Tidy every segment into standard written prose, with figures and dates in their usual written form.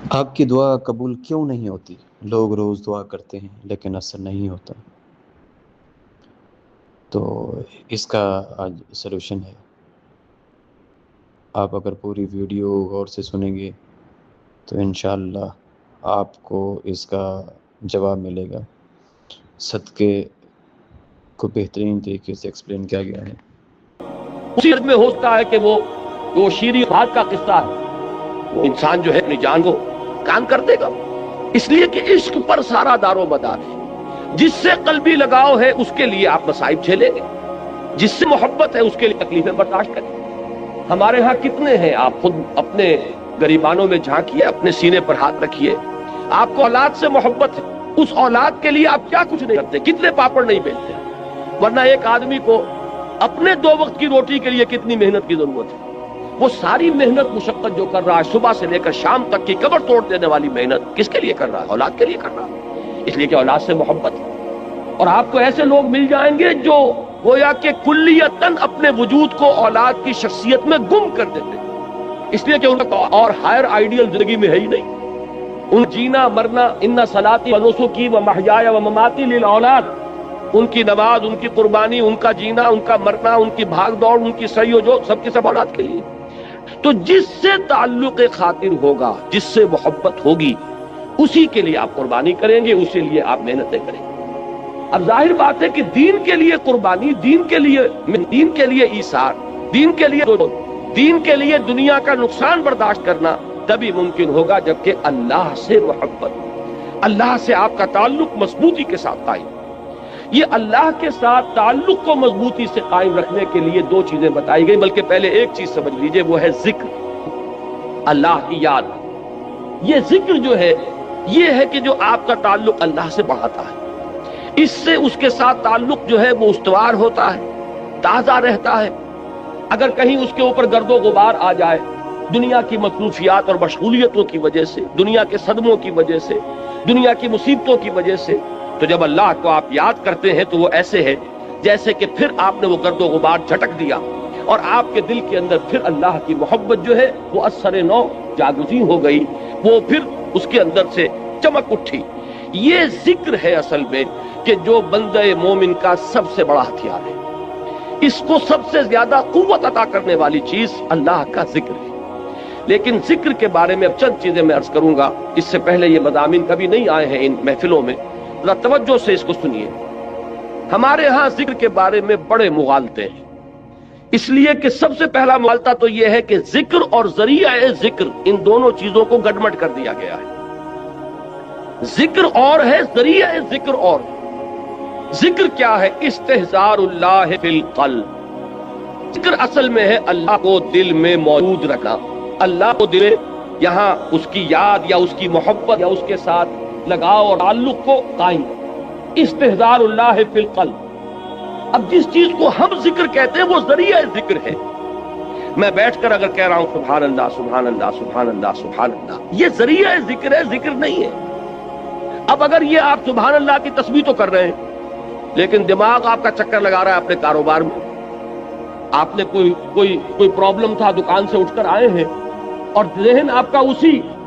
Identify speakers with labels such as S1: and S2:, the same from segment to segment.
S1: آپ کی دعا قبول کیوں نہیں ہوتی؟ لوگ روز دعا کرتے ہیں لیکن اثر نہیں ہوتا۔ تو اس کا آج سلوشن ہے۔ آپ اگر پوری ویڈیو غور سے سنیں گے تو انشاءاللہ آپ کو اس کا جواب ملے گا۔ صدقے کو بہترین طریقے سے ایکسپلین کیا گیا ہے۔
S2: اسی میں ہوتا ہے کہ وہ شیریں بات کا قصہ ہے، وہ انسان جو ہے اپنی جان کو کام کر دے گا، اس لیے کہ عشق پر سارا دار و مدار ہے۔ جس سے قلبی لگاؤ ہے اس کے لیے آپ مصائب جھیلیں گے، جس سے محبت ہے اس کے لیے تکلیفیں برداشت کریں گے۔ ہمارے ہاں کتنے ہیں، آپ خود اپنے گریبانوں میں جھانکیے، اپنے سینے پر ہاتھ رکھیے۔ آپ کو اولاد سے محبت ہے، اس اولاد کے لیے آپ کیا کچھ نہیں کرتے، کتنے پاپڑ نہیں بیلتے۔ ورنہ ایک آدمی کو اپنے 2 وقت کی روٹی کے لیے کتنی محنت کی ضرورت ہے۔ وہ ساری محنت مشقت جو کر رہا ہے، صبح سے لے کر شام تک کی کمر توڑ دینے والی محنت کس کے لیے کر رہا ہے؟ اولاد کے لیے کر رہا ہے، اس لیے کہ اولاد سے محبت ہے۔ اور آپ کو ایسے لوگ مل جائیں گے جو گویا کہ کلیتاً اپنے وجود کو اولاد کی شخصیت میں گم کر دیتے ہیں، اس لیے کہ ان کا اور ہائر آئیڈیل زندگی میں ہے ہی نہیں۔ ان جینا مرنا، ان صلاتی و نسکی و محیای و مماتی للاولاد، ان کی نماز، ان کی قربانی، ان کا جینا، ان کا مرنا، ان کی بھاگ دوڑ، ان کی سعی و جو سب کی سب اولاد کے لیے۔ تو جس سے تعلق خاطر ہوگا، جس سے محبت ہوگی، اسی کے لیے آپ قربانی کریں گے، اسی لیے آپ محنتیں کریں گے۔ اب ظاہر بات ہے کہ دین کے لیے قربانی، دین کے لیے ایثار، دین کے لیے دنیا کا نقصان برداشت کرنا تبھی ممکن ہوگا جبکہ اللہ سے محبت، اللہ سے آپ کا تعلق مضبوطی کے ساتھ قائم۔ یہ اللہ کے ساتھ تعلق کو مضبوطی سے قائم رکھنے کے لیے 2 چیزیں بتائی گئی، بلکہ پہلے ایک چیز سمجھ لیجئے، وہ ہے ذکر، اللہ کی یاد۔ یہ ذکر جو ہے، یہ ہے کہ جو آپ کا تعلق اللہ سے بڑھاتا ہے، اس سے اس کے ساتھ تعلق جو ہے وہ استوار ہوتا ہے، تازہ رہتا ہے۔ اگر کہیں اس کے اوپر گرد و غبار آ جائے دنیا کی مصروفیات اور مشغولیتوں کی وجہ سے، دنیا کے صدموں کی وجہ سے، دنیا کی مصیبتوں کی وجہ سے، تو جب اللہ کو آپ یاد کرتے ہیں تو وہ ایسے ہے جیسے کہ پھر آپ نے وہ گرد و غبار جھٹک دیا اور آپ کے دل کے اندر پھر اللہ کی محبت جو ہے وہ اثر نو جاگزیں ہو گئی، وہ پھر اس کے اندر سے چمک اٹھی۔ یہ ذکر ہے اصل میں کہ جو بندہ مومن کا سب سے بڑا ہتھیار ہے، اس کو سب سے زیادہ قوت عطا کرنے والی چیز اللہ کا ذکر ہے۔ لیکن ذکر کے بارے میں اب چند چیزیں میں عرض کروں گا، اس سے پہلے یہ مضامین کبھی نہیں آئے ہیں ان محفلوں میں، ذرا توجہ سے اس کو سنیے۔ ہمارے ہاں ذکر کے بارے میں بڑے مغالطے ہیں، اس لیے کہ سب سے پہلا مغالطہ تو یہ ہے کہ ذکر اور ذریعہ ذکر، ان دونوں چیزوں کو گڈمٹ کر دیا گیا ہے۔ ذکر اور ہے، ذریعہ ذکر اور ہے۔ ذکر کیا ہے؟ استحضار اللہ فی القلب۔ ذکر اصل میں ہے اللہ کو دل میں موجود رکھنا، اللہ کو دل میں یہاں اس کی یاد یا اس کی محبت یا اس کے ساتھ لگاؤ اور تعلق کو قائم۔ استحضار اللہ فی القلب۔ اب جس چیز کو ہم ذکر کہتے ہیں وہ ذریعہ ذکر ہے۔ میں بیٹھ کر اگر کہہ رہا ہوں سبحان اللہ سبحان اللہ سبحان اللہ سبحان اللہ، یہ ذریعہ ذکر ہے، ذکر نہیں ہے۔ اب اگر یہ آپ سبحان اللہ کی تسبیح تو کر رہے ہیں لیکن دماغ آپ کا چکر لگا رہا ہے اپنے کاروبار میں، آپ نے کوئی پرابلم تھا، دکان سے اٹھ کر آئے ہیں اور ذہن آپ کا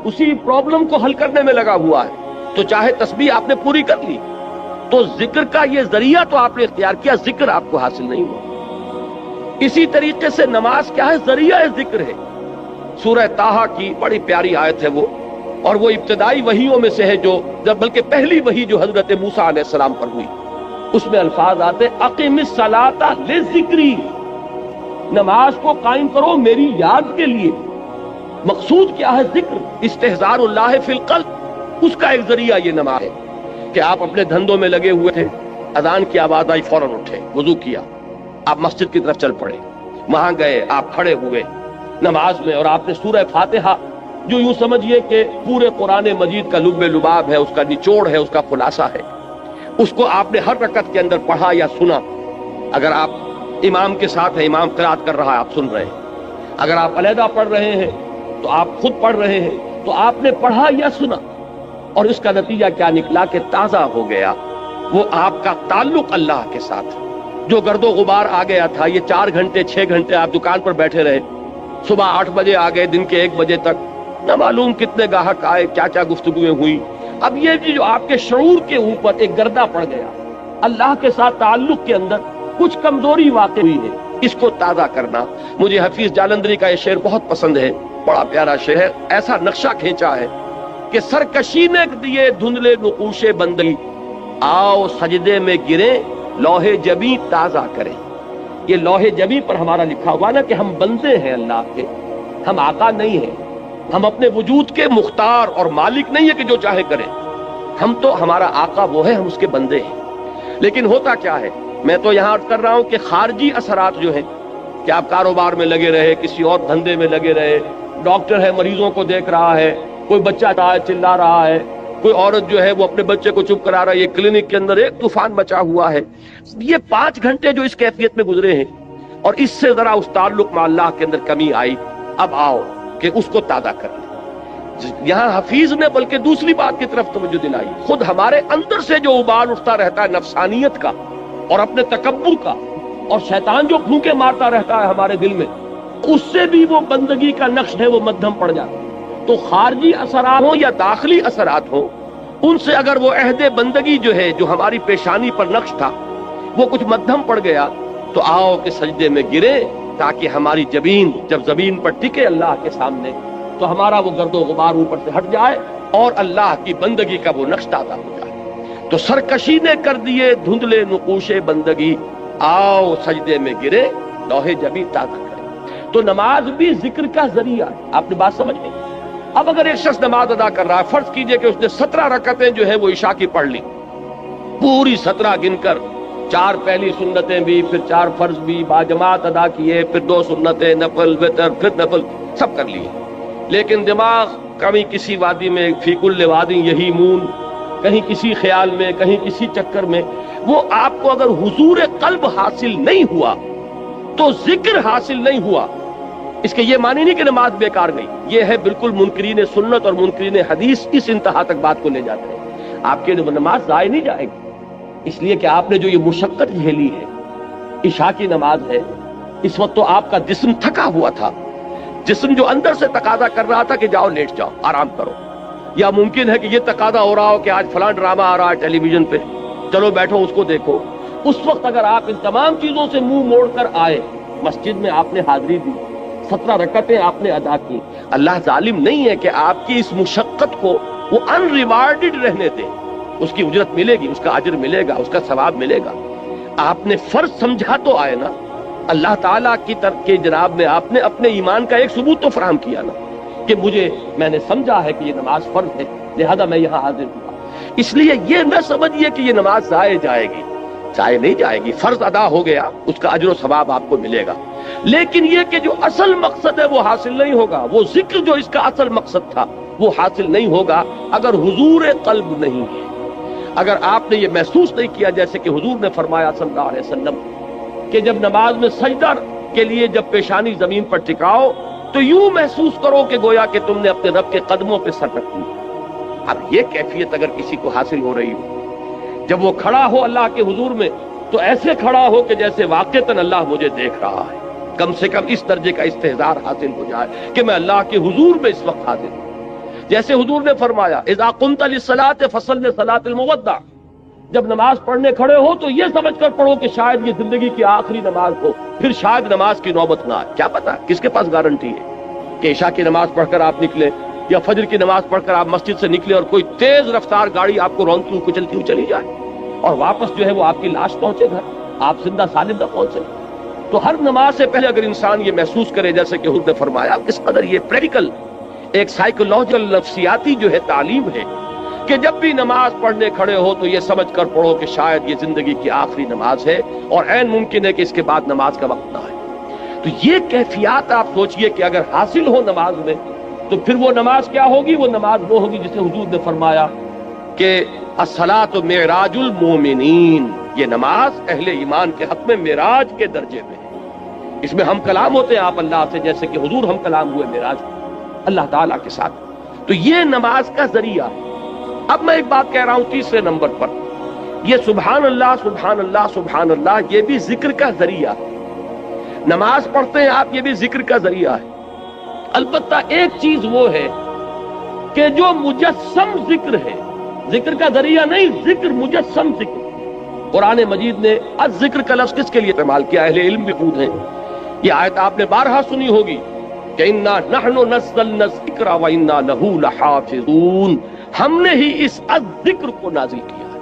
S2: اسی پرابلم کو حل کرنے میں لگا ہوا ہے، تو چاہے تسبیح آپ نے پوری کر لی، تو ذکر کا یہ ذریعہ تو آپ نے اختیار کیا، ذکر آپ کو حاصل نہیں ہوا۔ اسی طریقے سے نماز کیا ہے؟ ذریعہ ذکر ہے۔ سورہ طٰہٰ کی بڑی پیاری آیت ہے وہ، اور وہ ابتدائی وحیوں میں سے ہے جو بلکہ پہلی وحی جو حضرت موسیٰ علیہ السلام پر ہوئی، اس میں الفاظ آتے اقم الصلاۃ لذکری، نماز کو قائم کرو میری یاد کے لیے۔ مقصود کیا ہے؟ ذکر، استحضار اللہ فی القلب، اس کا ایک ذریعہ یہ نماز ہے کہ آپ اپنے دھندوں میں لگے ہوئے تھے، اذان کی آواز آئی فوراً اٹھے، وضو کیا، آپ مسجد کی طرف چل پڑے، وہاں گئے، آپ کھڑے ہوئے نماز میں اور آپ نے سورہ فاتحہ جو یوں سمجھیے کہ پورے قرآن مجید کا لب لباب ہے، اس کا نچوڑ ہے، اس کا خلاصہ ہے، اس کو آپ نے ہر رکعت کے اندر پڑھا یا سنا۔ اگر آپ امام کے ساتھ ہیں، امام قرات کر رہا ہے، آپ سن رہے ہیں، اگر آپ علیحدہ پڑھ رہے ہیں تو آپ خود پڑھ رہے ہیں، تو آپ نے پڑھا یا سنا، اور اس کا نتیجہ کیا نکلا کہ تازہ ہو گیا وہ آپ کا تعلق اللہ کے ساتھ۔ جو گرد و غبار آ گیا تھا، یہ 4 گھنٹے 6 گھنٹے آپ دکان پر بیٹھے رہے، صبح 8 بجے آ گئے، دن کے 1 بجے تک نہ معلوم کتنے گاہک آئے، کیا کیا گفتگویں ہوئی. اب یہ جو آپ کے شعور کے اوپر ایک گردہ پڑ گیا، اللہ کے ساتھ تعلق کے اندر کچھ کمزوری واقع ہوئی ہے، اس کو تازہ کرنا. مجھے حفیظ جالندھری کا یہ شعر بہت پسند ہے، بڑا پیارا شعر ہے. ایسا نقشہ کھینچا ہے کہ سرکشی نے دیے دھندلے نقوش بندگی، آؤ سجدے میں گرے لوح جبیں تازہ کریں. یہ لوح جبیں پر ہمارا لکھا ہوا نا کہ ہم بندے ہیں اللہ کے، ہم آقا نہیں ہیں. ہم اپنے وجود کے مختار اور مالک نہیں ہے کہ جو چاہے کریں. ہم تو ہمارا آقا وہ ہے، ہم اس کے بندے ہیں. لیکن ہوتا کیا ہے، میں تو یہاں عرض کر رہا ہوں کہ خارجی اثرات جو ہیں کہ آپ کاروبار میں لگے رہے، کسی اور دھندے میں لگے رہے، ڈاکٹر ہے مریضوں کو دیکھ رہا ہے، کوئی بچہ چلا رہا ہے، کوئی عورت جو ہے وہ اپنے بچے کو چپ کرا رہا ہے، یہ کلینک کے اندر ایک طوفان مچا ہوا ہے. یہ 5 گھنٹے جو اس کیفیت میں گزرے ہیں اور اس سے ذرا اس تعلق میں اللہ کے اندر کمی آئی، اب آؤ کہ اس کو تازہ کر لیں. یہاں حفیظ نے بلکہ دوسری بات کی طرف توجہ دلائی. خود ہمارے اندر سے جو ابال اٹھتا رہتا ہے نفسانیت کا اور اپنے تکبر کا، اور شیطان جو پھونکے مارتا رہتا ہے ہمارے دل میں، اس سے بھی وہ بندگی کا نقش ہے وہ مدھم پڑ جاتا ہے. تو خارجی اثرات ہوں یا داخلی اثرات ہوں، ان سے اگر وہ عہد بندگی جو ہے جو ہماری پیشانی پر نقش تھا وہ کچھ مدھم پڑ گیا، تو آؤ کہ سجدے میں گرے تاکہ ہماری جبین جب زمین پر ٹکے اللہ کے سامنے تو ہمارا وہ گرد و غبار اوپر سے ہٹ جائے اور اللہ کی بندگی کا وہ نقش تازہ ہو جائے. تو سرکشی نے کر دیے دھندلے نقوش بندگی، آؤ سجدے میں گرے لوح جبیں تازہ کرے. تو نماز بھی ذکر کا ذریعہ ہے. آپ نے بات سمجھ لی؟ اب اگر ایک شخص نماز ادا کر رہا ہے، فرض کیجئے کہ اس نے 17 رکعتیں جو ہے وہ عشاء کی پڑھ لی، پوری 17 گن کر 4 پہلی سنتیں بھی، پھر 4 فرض بھی باجماعت ادا کیے، پھر 2 سنتیں، نفل، وتر، پھر نفل، سب کر لیے. لیکن دماغ کبھی کسی وادی میں، فی کل وادی یہی مون، کہیں کسی خیال میں، کہیں کسی چکر میں. وہ آپ کو اگر حضور قلب حاصل نہیں ہوا تو ذکر حاصل نہیں ہوا. اس کے یہ معنی نہیں کہ نماز بیکار گئی. یہ ہے بالکل منکرین سنت اور منکرین حدیث اس انتہا تک بات کو لے جاتے ہیں. آپ کی نماز ضائع نہیں جائے گی، اس لیے کہ آپ نے جو یہ مشقت جھیلی ہے، عشاء کی نماز ہے، اس وقت تو آپ کا جسم تھکا ہوا تھا، جسم جو اندر سے تقاضا کر رہا تھا کہ جاؤ لیٹ جاؤ آرام کرو. یا ممکن ہے کہ یہ تقاضا ہو رہا ہو کہ آج فلاں ڈرامہ آ رہا ہے ٹیلی ویژن پہ، چلو بیٹھو اس کو دیکھو. اس وقت اگر آپ ان تمام چیزوں سے منہ موڑ کر آئے، مسجد میں آپ نے حاضری دی، 17 رکعتیں آپ نے ادا کی، اللہ ظالم نہیں ہے کہ آپ کی اس مشقت کو وہ ان ریوارڈڈ رہنے دے. اس کی اجرت ملے گی، اس کا اجر ملے گا، اس کا ثواب ملے گا. آپ نے فرض سمجھا تو آئے نا، اللہ تعالیٰ کی طرف کے جناب میں آپ نے اپنے ایمان کا ایک ثبوت تو فراہم کیا نا کہ میں نے سمجھا ہے کہ یہ نماز فرض ہے، لہذا میں یہاں حاضر ہوا. اس لیے یہ نہ سمجھیے کہ یہ نماز ضائع جائے گی، ضائع نہیں جائے گی. فرض ادا ہو گیا، اس کا اجر و ثواب آپ کو ملے گا. لیکن یہ کہ جو اصل مقصد ہے وہ حاصل نہیں ہوگا، وہ ذکر جو اس کا اصل مقصد تھا وہ حاصل نہیں ہوگا اگر حضور قلب نہیں ہے. اگر آپ نے یہ محسوس نہیں کیا جیسے کہ حضور نے فرمایا صلی اللہ علیہ وسلم کہ جب نماز میں سجدہ کے لیے جب پیشانی زمین پر ٹکاؤ تو یوں محسوس کرو کہ گویا کہ تم نے اپنے رب کے قدموں پہ سر رکھ دیا. اب یہ کیفیت اگر کسی کو حاصل ہو رہی ہو، جب وہ کھڑا ہو اللہ کے حضور میں تو ایسے کھڑا ہو کہ جیسے واقعتاً اللہ مجھے دیکھ رہا ہے، کم سے کم اس درجے کا استحضار حاصل ہو جائے کہ میں اللہ کے حضور میں اس وقت حاضر ہوں. جیسے حضور نے فرمایا اذا قمت للصلاۃ فصل صلاۃ المودع، جب نماز پڑھنے کھڑے ہو تو یہ سمجھ کر پڑھو کہ شاید یہ زندگی کی آخری نماز ہو، پھر شاید نماز کی نوبت نہ آئے. کیا پتا کس کے پاس گارنٹی ہے کہ عشاء کی نماز پڑھ کر آپ نکلے یا فجر کی نماز پڑھ کر آپ مسجد سے نکلے اور کوئی تیز رفتار گاڑی آپ کو رونتی ہوئی کچلتی ہوئی چلی جائے اور واپس جو ہے وہ آپ کی لاش پہنچے گھر، آپ زندہ سالم نہ پہنچے. تو ہر نماز سے پہلے اگر انسان یہ محسوس کرے جیسے کہ حضور نے فرمایا، کس قدر یہ پریکٹیکل ایک سائیکولوجیکل نفسیاتی جو ہے تعلیم ہے کہ جب بھی نماز پڑھنے کھڑے ہو تو یہ سمجھ کر پڑھو کہ شاید یہ زندگی کی آخری نماز ہے اور عین ممکن ہے کہ اس کے بعد نماز کا وقت نہ آئے. تو یہ کیفیات آپ سوچئے کہ اگر حاصل ہو نماز میں تو پھر وہ نماز کیا ہوگی؟ وہ نماز وہ ہوگی جسے حضور نے فرمایا کہ الصلاۃ معراج المومنین، یہ نماز اہل ایمان کے حق میں معراج کے درجے میں ہے. اس میں ہم کلام ہوتے ہیں آپ اللہ سے، جیسے کہ حضور ہم کلام ہوئے معراج اللہ تعالیٰ کے ساتھ. تو یہ نماز کا ذریعہ. اب میں ایک بات کہہ رہا ہوں تیسرے نمبر پر، یہ سبحان اللہ سبحان اللہ سبحان اللہ یہ بھی ذکر کا ذریعہ ہے. نماز پڑھتے ہیں آپ، یہ بھی ذکر کا ذریعہ ہے. البتہ ایک چیز وہ ہے کہ جو مجسم ذکر ہے، ذکر کا ذریعہ نہیں، ذکر مجسم ذکر. قرآن مجید نے الذکر کا لفظ کس کے لیے استعمال کیا؟ اہل علم بھی خود ہیں. یہ آیت آپ نے بارہا سنی ہوگی کہ انا نحن نزلنا الذکر وانا لہ لحافظون. ہم نے ہی اس الذکر کو نازل کیا ہے.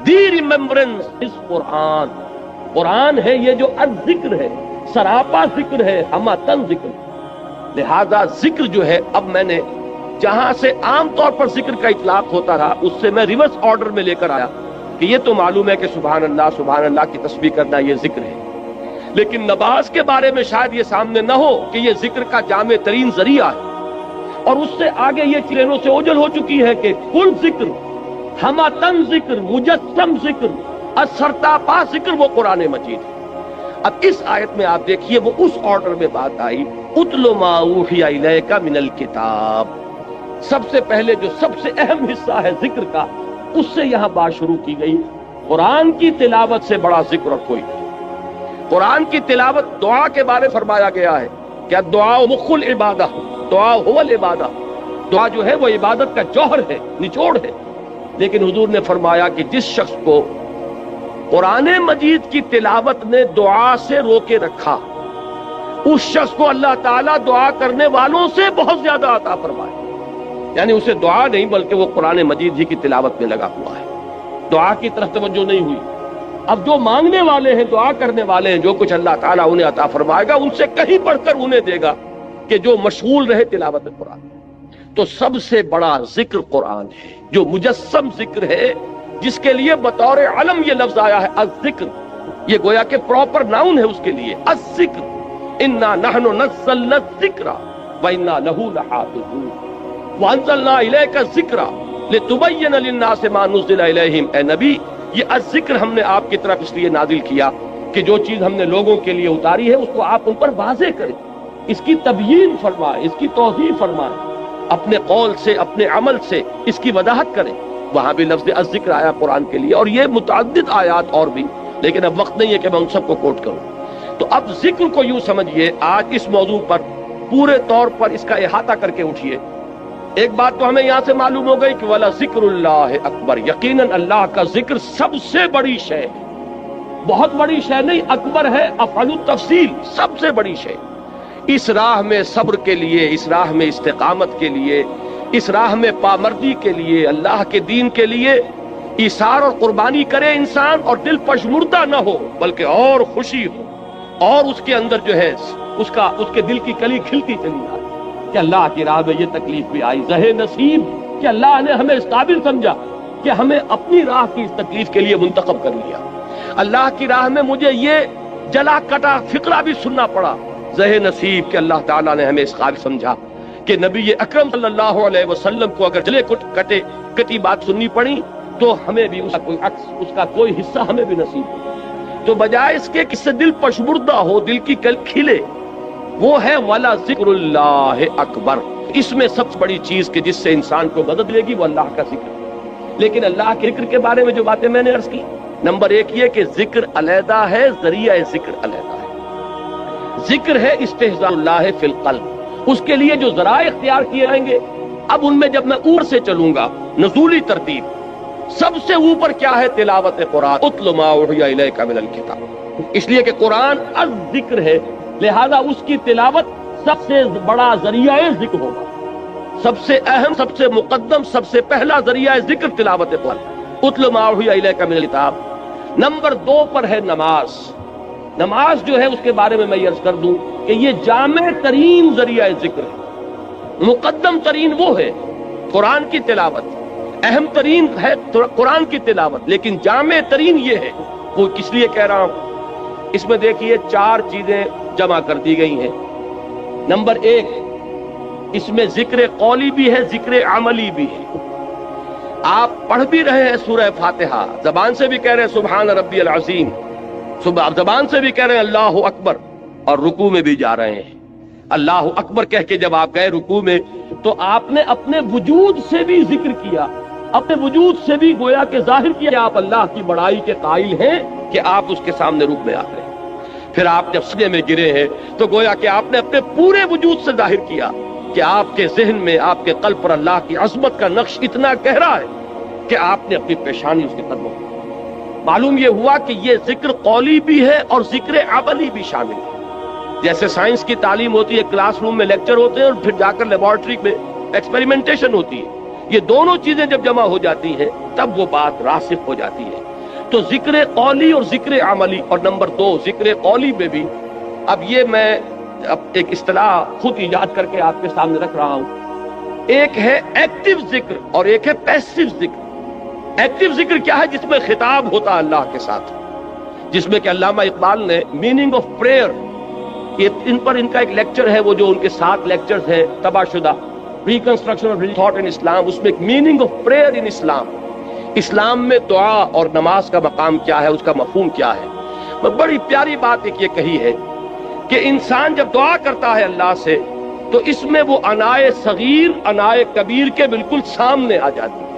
S2: دی ریممبرنس اس قرآن. قرآن ہے یہ جو الذکر ہے، سراپا ذکر ہے، ہماتن ذکر. لہذا ذکر جو ہے، اب میں نے جہاں سے عام طور پر ذکر کا اطلاق ہوتا رہا اس سے میں ریورس آرڈر میں لے کر آیا کہ یہ تو معلوم ہے کہ سبحان اللہ کی تسبیح کرنا یہ ذکر ہے، لیکن نماز کے بارے میں شاید یہ سامنے نہ ہو کہ یہ ذکر کا جامع ترین ذریعہ ہے. اور اس سے آگے یہ چرینوں سے اوجل ہو چکی ہے کہ کل ذکر، ہماتن ذکر، مجسم ذکر، اثرتاپا ذکر وہ قرآن مجید ہے. اب اس آیت میں آپ دیکھیے وہ اس آرڈر میں بات آئی، اتل ما اوحی الیک من الکتاب. سب سے پہلے جو سب سے اہم حصہ ہے ذکر کا، اس سے یہاں بات شروع کی گئی. قرآن کی تلاوت سے بڑا ذکر اور کوئی نہیں. قرآن کی تلاوت دعا کے بارے فرمایا گیا ہے کہ دعا مخ العبادہ، دعا هو العبادہ. دعا جو ہے وہ عبادت کا جوہر ہے، نچوڑ ہے. لیکن حضور نے فرمایا کہ جس شخص کو قرآن مجید کی تلاوت نے دعا سے روکے رکھا، اس شخص کو اللہ تعالیٰ دعا کرنے والوں سے بہت زیادہ عطا فرمائے. یعنی اسے دعا نہیں بلکہ وہ قرآن مجید ہی کی تلاوت میں لگا ہوا ہے، دعا کی طرف توجہ نہیں ہوئی. اب جو مانگنے والے ہیں، دعا کرنے والے ہیں، جو کچھ اللہ تعالیٰ انہیں عطا فرمائے گا ان سے کہیں بڑھ کر انہیں دے گا کہ جو مشغول رہے تلاوت قرآن. تو سب سے بڑا ذکر قرآن ہے، جو مجسم ذکر ہے، جس کے لیے بطور علم یہ لفظ آیا ہے الذکر. یہ گویا کہ پراپر ناؤن ہے اس کے لیے، الذکر. انا نحن نزلنا الذکر وانا لہ لحافظون وانزلنا الیک الذکر لتبین للناس ما نزل الیہم. اے نبی، یہ الذکر ہم نے آپ کی طرف اس لیے نازل کیا کہ جو چیز ہم نے لوگوں کے لیے اتاری ہے اس کو آپ ان پر واضح کریں، اس کی تبیین فرمائیں، اس کی توضیح فرمائیں، اپنے قول سے، اپنے عمل سے اس کی وضاحت کریں. وہاں بھی لفظ الذکر آیا قرآن کے لیے، اور یہ متعدد آیات اور بھی، لیکن اب وقت نہیں ہے کہ میں ان سب کو کوٹ کروں. تو اب ذکر کو یوں سمجھیے، آج اس موضوع پر پورے طور پر اس کا احاطہ کر کے اٹھیے. ایک بات تو ہمیں یہاں سے معلوم ہو گئی کہ وَلَا ذِكْرُ اللَّهِ اکبر. یقیناً اللہ کا ذکر سب سے بڑی شے ہے. بہت بڑی شے نہیں، اکبر ہے، افعل التفصیل، سب سے بڑی شے. اس راہ میں صبر کے لیے، اس راہ میں استقامت کے لیے، اس راہ میں پامردی کے لیے، اللہ کے دین کے لیے ایثار اور قربانی کرے انسان، اور دل پشمردہ نہ ہو بلکہ اور خوشی ہو، اور اس کے اندر جو ہے اس کے دل کی کلی کھلتی چلی جائے کہ اللہ کی راہ میں یہ تکلیف بھی آئی. زہ نصیب کہ اللہ نے ہمیں اس قابل سمجھا کہ ہمیں اپنی راہ کی اس تکلیف کے لیے منتخب کر لیا. اللہ کی راہ میں مجھے یہ جلا کٹا فقرہ بھی سننا پڑا. زہ نصیب کہ اللہ تعالیٰ نے ہمیں اس قابل سمجھا کہ نبی اکرم صلی اللہ علیہ وسلم کو اگر جلے کٹی بات سننی پڑی تو ہمیں بھی اس کا کوئی حصہ ہمیں بھی نصیب ہو. تو بجائے اس کے کس سے دل پشمردہ ہو، دل کی کل کھلے، وہ ہے وَلَا ذِكْرُ اللَّهِ اکبر. اس میں سب سے بڑی چیز کہ جس سے انسان کو مدد لے گی وہ اللہ کا ذکر. لیکن اللہ کے ذکر کے بارے میں جو باتیں میں نے عرض کی، نمبر ایک یہ کہ ذکر علیحدہ ہے، ذریعہ ذکر علیحدہ ہے. ذکر ہے استحضاء اللہ فی القلب. اس کے لیے جو ذرائع اختیار کیے جائیں گے، اب ان میں جب میں اوپر سے چلوں گا، نزولی ترتیب، سب سے اوپر کیا ہے؟ تلاوت قرآن. اتل ما اوحی الیک من الکتاب. اس لیے کہ قرآن الذکر ہے، لہذا اس کی تلاوت سب سے بڑا ذریعہ ذکر ہوگا. سب سے اہم، سب سے مقدم، سب سے پہلا ذریعہ ذکر تلاوت قرآن. اتل ما اوحی الیک من الکتاب. نمبر 2 پر ہے نماز. نماز جو ہے اس کے بارے میں یہ عرض کر دوں کہ یہ جامع ترین ذریعہ ذکر ہے. مقدم ترین وہ ہے قرآن کی تلاوت، اہم ترین ہے قرآن کی تلاوت، لیکن جامع ترین یہ ہے. وہ کس لیے کہہ رہا ہوں؟ اس میں دیکھیے 4 چیزیں جمع کر دی گئی ہیں. نمبر 1، اس میں ذکر قولی بھی ہے، ذکر عملی بھی ہے. آپ پڑھ بھی رہے ہیں سورہ فاتحہ، زبان سے بھی کہہ رہے ہیں سبحان ربی العظیم، زبان سے بھی کہہ رہے ہیں اللہ اکبر، اور رکوع میں بھی جا رہے ہیں. اللہ اکبر کہہ کے جب آپ گئے رکوع میں تو آپ نے اپنے وجود سے بھی ذکر کیا، اپنے وجود سے بھی گویا کہ ظاہر کیا کہ آپ اللہ کی بڑائی کے قائل ہیں کہ آپ اس کے سامنے رکوع میں آ گئے. پھر آپ جب سجدے میں گرے ہیں تو گویا کہ آپ نے اپنے پورے وجود سے ظاہر کیا کہ آپ کے ذہن میں آپ کے قلب پر اللہ کی عظمت کا نقش اتنا گہرا ہے کہ آپ نے اپنی پیشانی اس کے قدموں میں. معلوم یہ ہوا کہ یہ ذکر قولی بھی ہے اور ذکر عملی بھی شامل ہے. جیسے سائنس کی تعلیم ہوتی ہے، کلاس روم میں لیکچر ہوتے ہیں اور پھر جا کر لیبارٹری میں ایکسپیریمنٹیشن ہوتی ہے، یہ دونوں چیزیں جب جمع ہو جاتی ہیں تب وہ بات راسخ ہو جاتی ہے. تو ذکر قولی اور ذکر عملی، اور نمبر 2 ذکر قولی میں بھی اب یہ میں ایک اصطلاح خود ایجاد کر کے آپ کے سامنے رکھ رہا ہوں. ایک ہے ایکٹیو ذکر اور ایک ہے پیسیو ذکر. ایکٹیو ذکر کیا ہے؟ جس میں خطاب ہوتا ہے اللہ کے ساتھ، جس میں کہ علامہ اقبال نے میننگ آف پریئر، ان کا ایک لیکچر ہے، وہ جو ان کے 7 لیکچرز ہیں تباہ شدہ، ریکنسٹرکشن آف تھاٹ ان اسلام، اس میں ایک میننگ آف پریئر ان اسلام، اسلام میں دعا اور نماز کا مقام کیا ہے، اس کا مفہوم کیا ہے. بڑی پیاری بات ایک یہ کہی ہے کہ انسان جب دعا کرتا ہے اللہ سے تو اس میں وہ انائے صغیر انائے کبیر کے بالکل سامنے آ جاتی ہے.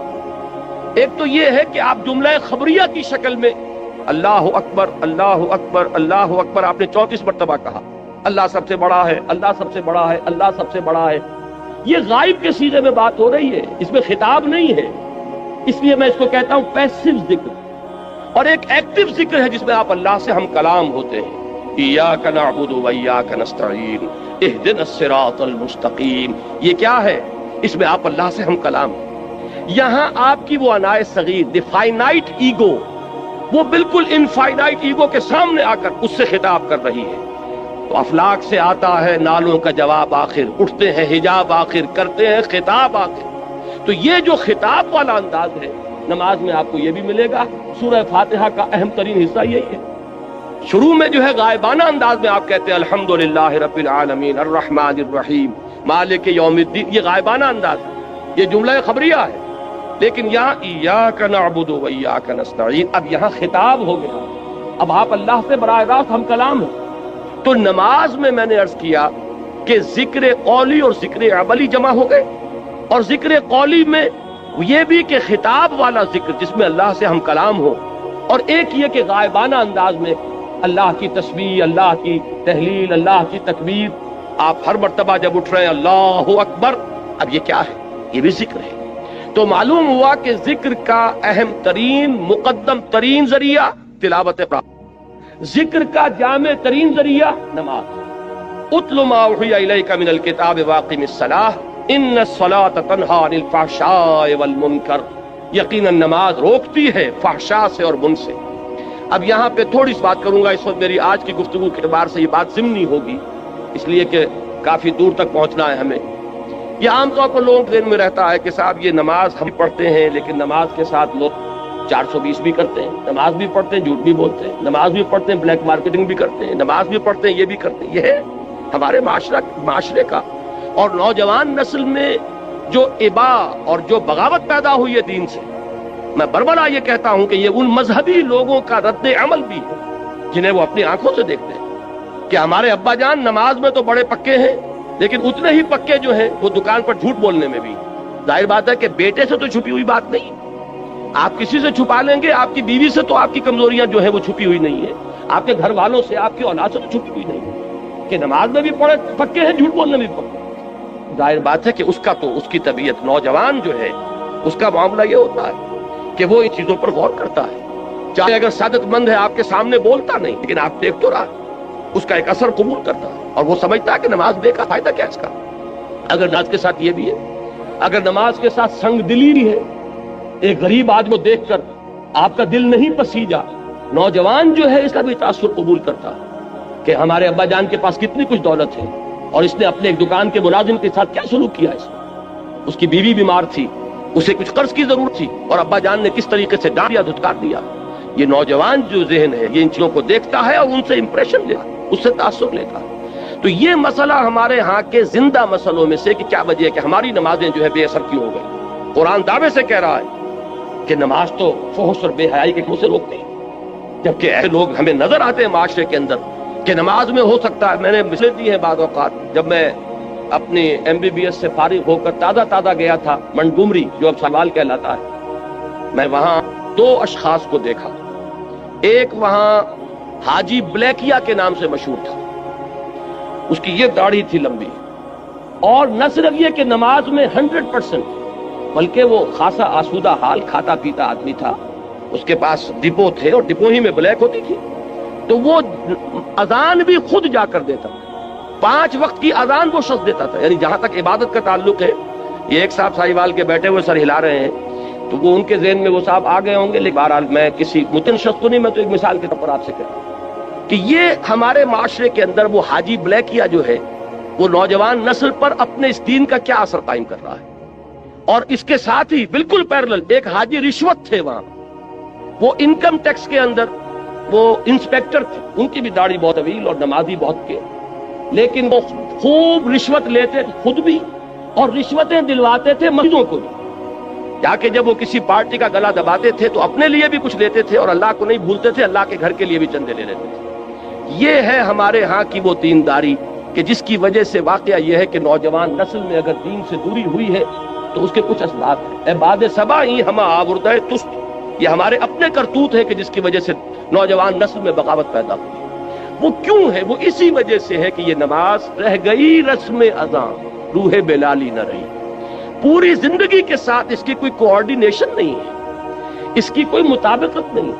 S2: ایک تو یہ ہے کہ آپ جملہ خبریہ کی شکل میں اللہ اکبر اللہ اکبر اللہ اکبر آپ نے 34 مرتبہ کہا، اللہ سب سے بڑا ہے، اللہ سب سے بڑا ہے، اللہ سب سے بڑا ہے. یہ غائب کے سیغے میں بات ہو رہی ہے، اس میں خطاب نہیں ہے، اس لیے میں اس کو کہتا ہوں پیسیو ذکر. اور ایک ایکٹیو ذکر ہے جس میں آپ اللہ سے ہم کلام ہوتے ہیں. ایاک نعبد و ایاک نستعین اہدنا الصراط المستقیم. یہ کیا ہے؟ اس میں آپ اللہ سے ہم کلام ہیں. یہاں آپ کی وہ انائے صغیر، دی فائنائٹ ایگو، وہ بالکل انفائنائٹ ایگو کے سامنے آ کر اس سے خطاب کر رہی ہے. تو افلاک سے آتا ہے نالوں کا جواب آخر، اٹھتے ہیں حجاب آخر، کرتے ہیں خطاب آخر. تو یہ جو خطاب والا انداز ہے نماز میں آپ کو یہ بھی ملے گا. سورہ فاتحہ کا اہم ترین حصہ یہی ہے. شروع میں جو ہے غائبانہ انداز میں آپ کہتے ہیں الحمدللہ رب العالمین الرحمن الرحیم مالک یوم الدین، یہ غائبانہ انداز ہے، یہ جملہ خبریہ ہے. لیکن یہاں ایاک نعبد و ایاک نستعین، اب یہاں خطاب ہو گیا، اب آپ اللہ سے براہ راست ہم کلام ہیں. تو نماز میں نے عرض کیا کہ ذکر قولی اور ذکر عملی جمع ہو گئے. اور ذکر قولی میں یہ بھی کہ خطاب والا ذکر جس میں اللہ سے ہم کلام ہو، اور ایک یہ کہ غائبانہ انداز میں اللہ کی تسبیح، اللہ کی تحلیل، اللہ کی تکبیر، آپ ہر مرتبہ جب اٹھ رہے ہیں اللہ اکبر، اب یہ کیا ہے؟ یہ بھی ذکر ہے. تو معلوم ہوا کہ ذکر کا اہم ترین مقدم ترین ذریعہ تلاوت قرآن، ذکر کا جامع ترین ذریعہ نماز. اتل ما اوحی الیک من الکتاب واقم الصلاۃ ان الصلاۃ تنہی عن الفحشاء والمنکر. یقیناً نماز روکتی ہے فحشاء سے اور من سے. اب یہاں پہ تھوڑی سی بات کروں گا، اس وقت میری آج کی گفتگو کے اعتبار سے یہ بات ضمنی ہوگی، اس لیے کہ کافی دور تک پہنچنا ہے ہمیں. یہ عام طور پر لوگوں کے ذہن میں رہتا ہے کہ صاحب یہ نماز ہم پڑھتے ہیں، لیکن نماز کے ساتھ لوگ 420 بھی کرتے ہیں، نماز بھی پڑھتے ہیں، جھوٹ بھی بولتے ہیں، نماز بھی پڑھتے ہیں، بلیک مارکیٹنگ بھی کرتے ہیں، نماز بھی پڑھتے ہیں، یہ بھی کرتے ہیں. یہ ہے ہمارے معاشرے کا اور نوجوان نسل میں جو ابا اور جو بغاوت پیدا ہوئی ہے دین سے. میں بربلا یہ کہتا ہوں کہ یہ ان مذہبی لوگوں کا رد عمل بھی ہے جنہیں وہ اپنی آنکھوں سے دیکھتے ہیں کہ ہمارے ابا جان نماز میں تو بڑے پکے ہیں، لیکن اتنے ہی پکے جو ہیں وہ دکان پر جھوٹ بولنے میں بھی. ظاہر بات ہے کہ بیٹے سے تو چھپی ہوئی بات نہیں، آپ کسی سے چھپا لیں گے، آپ کی بیوی سے تو آپ کی کمزوریاں جو ہیں وہ چھپی ہوئی نہیں ہے، آپ کے گھر والوں سے، آپ کی اولاد سے تو چھپی ہوئی نہیں ہے کہ نماز میں بھی پڑے پکے ہیں، جھوٹ بولنے میں بھی پکے. ظاہر بات ہے کہ اس کا تو اس کی طبیعت، نوجوان جو ہے اس کا معاملہ یہ ہوتا ہے کہ وہ ان چیزوں پر غور کرتا ہے. چاہے اگر سعادت مند ہے آپ کے سامنے بولتا نہیں، لیکن آپ دیکھ تو رہا، اس کا ایک اثر قبول کرتا ہے اور وہ سمجھتا ہے کہ نماز بے کا فائدہ کیا اس کا. اگر نماز کے ساتھ یہ بھی ہے، اگر نماز کے ساتھ سنگ دلی بھی ہے، ایک غریب آدمی کو دیکھ کر آپ کا دل نہیں پسیجا، نوجوان جو ہے اس کا بھی تاثر قبول کرتا ہے کہ ہمارے ابا جان کے پاس کتنی کچھ دولت ہے اور اس نے اپنے ایک دکان کے ملازم کے ساتھ کیا سلوک کیا. اس کی بیوی بیمار تھی، اسے کچھ قرض کی ضرورت تھی اور ابا جان نے کس طریقے سے ڈانٹ دیا، دھتکار دیا. یہ نوجوان جو ذہن ہے یہ ان چیزوں کو دیکھتا ہے اور ان سے امپریشن لیتا ہے، اس سے تاثر لیتا ہے. تو یہ مسئلہ ہمارے ہاں کے زندہ مسئلوں میں سے کہ کیا وجہ ہے کہ ہماری نمازیں جو ہے بے اثر کیوں ہو گئی. قرآن دعوے سے کہہ رہا ہے کہ نماز تو فحش اور بے حیائی کے منہ سے روکتی ہے، جبکہ ایسے لوگ ہمیں نظر آتے ہیں معاشرے کے اندر کہ نماز میں ہو سکتا ہے. میں نے مثالیں دی ہیں بعض اوقات، جب میں اپنی MBBS سے فارغ ہو کر تازہ گیا تھا منٹگومری جو اب سوال کہلاتا ہے، میں وہاں 2 اشخاص کو دیکھا. ایک وہاں حاجی بلیکیا کے نام سے مشہور تھا، اس کی یہ داڑھی تھی لمبی، اور نہ صرف یہ کہ نماز میں 100%، بلکہ وہ خاصا آسودہ حال کھاتا پیتا آدمی تھا، اس کے پاس ڈپو تھے اور ڈپو ہی میں بلیک ہوتی تھی، تو وہ اذان بھی خود جا کر دیتا تھا، 5 وقت کی اذان وہ شخص دیتا تھا. یعنی جہاں تک عبادت کا تعلق ہے، یہ ایک صاحب ساہیوال کے بیٹھے ہوئے سر ہلا رہے ہیں، تو وہ ان کے ذہن میں وہ صاحب آ گئے ہوں گے، لیکن بہرحال میں کسی متن شخص تو نہیں، میں تو ایک مثال کے طور پر آپ سے کہتا ہوں کہ یہ ہمارے معاشرے کے اندر وہ حاجی بلیکیا جو ہے وہ نوجوان نسل پر اپنے اس دین کا کیا اثر قائم کر رہا ہے. اور اس کے ساتھ ہی بالکل پیرلل ایک حاجی رشوت تھے، وہاں وہ انکم ٹیکس کے اندر وہ انسپیکٹر تھے، ان کی بھی داڑھی بہت طویل اور نمازی بہت کے، لیکن وہ خوب رشوت لیتے خود بھی اور رشوتیں دلواتے تھے مسجدوں کو بھی. جا کے جب وہ کسی پارٹی کا گلا دباتے تھے تو اپنے لیے بھی کچھ لیتے تھے اور اللہ کو نہیں بھولتے تھے، اللہ کے گھر کے لیے بھی چندے لے لیتے تھے. یہ ہے ہمارے ہاں کی وہ دینداری کہ جس کی وجہ سے واقعہ یہ ہے کہ نوجوان نسل میں اگر دین سے دوری ہوئی ہے تو اس کے کچھ اسباب ہیں. اے باد صبا ہی ہما آوردہ تست، یہ ہمارے اپنے کرتوت ہے کہ جس کی وجہ سے نوجوان نسل میں بغاوت پیدا ہوئی. وہ کیوں ہے؟ وہ اسی وجہ سے ہے کہ یہ نماز رہ گئی رسم اذان، روح بلالی نہ رہی. پوری زندگی کے ساتھ اس کی کوئی کوآرڈینیشن نہیں ہے، اس کی کوئی مطابقت نہیں.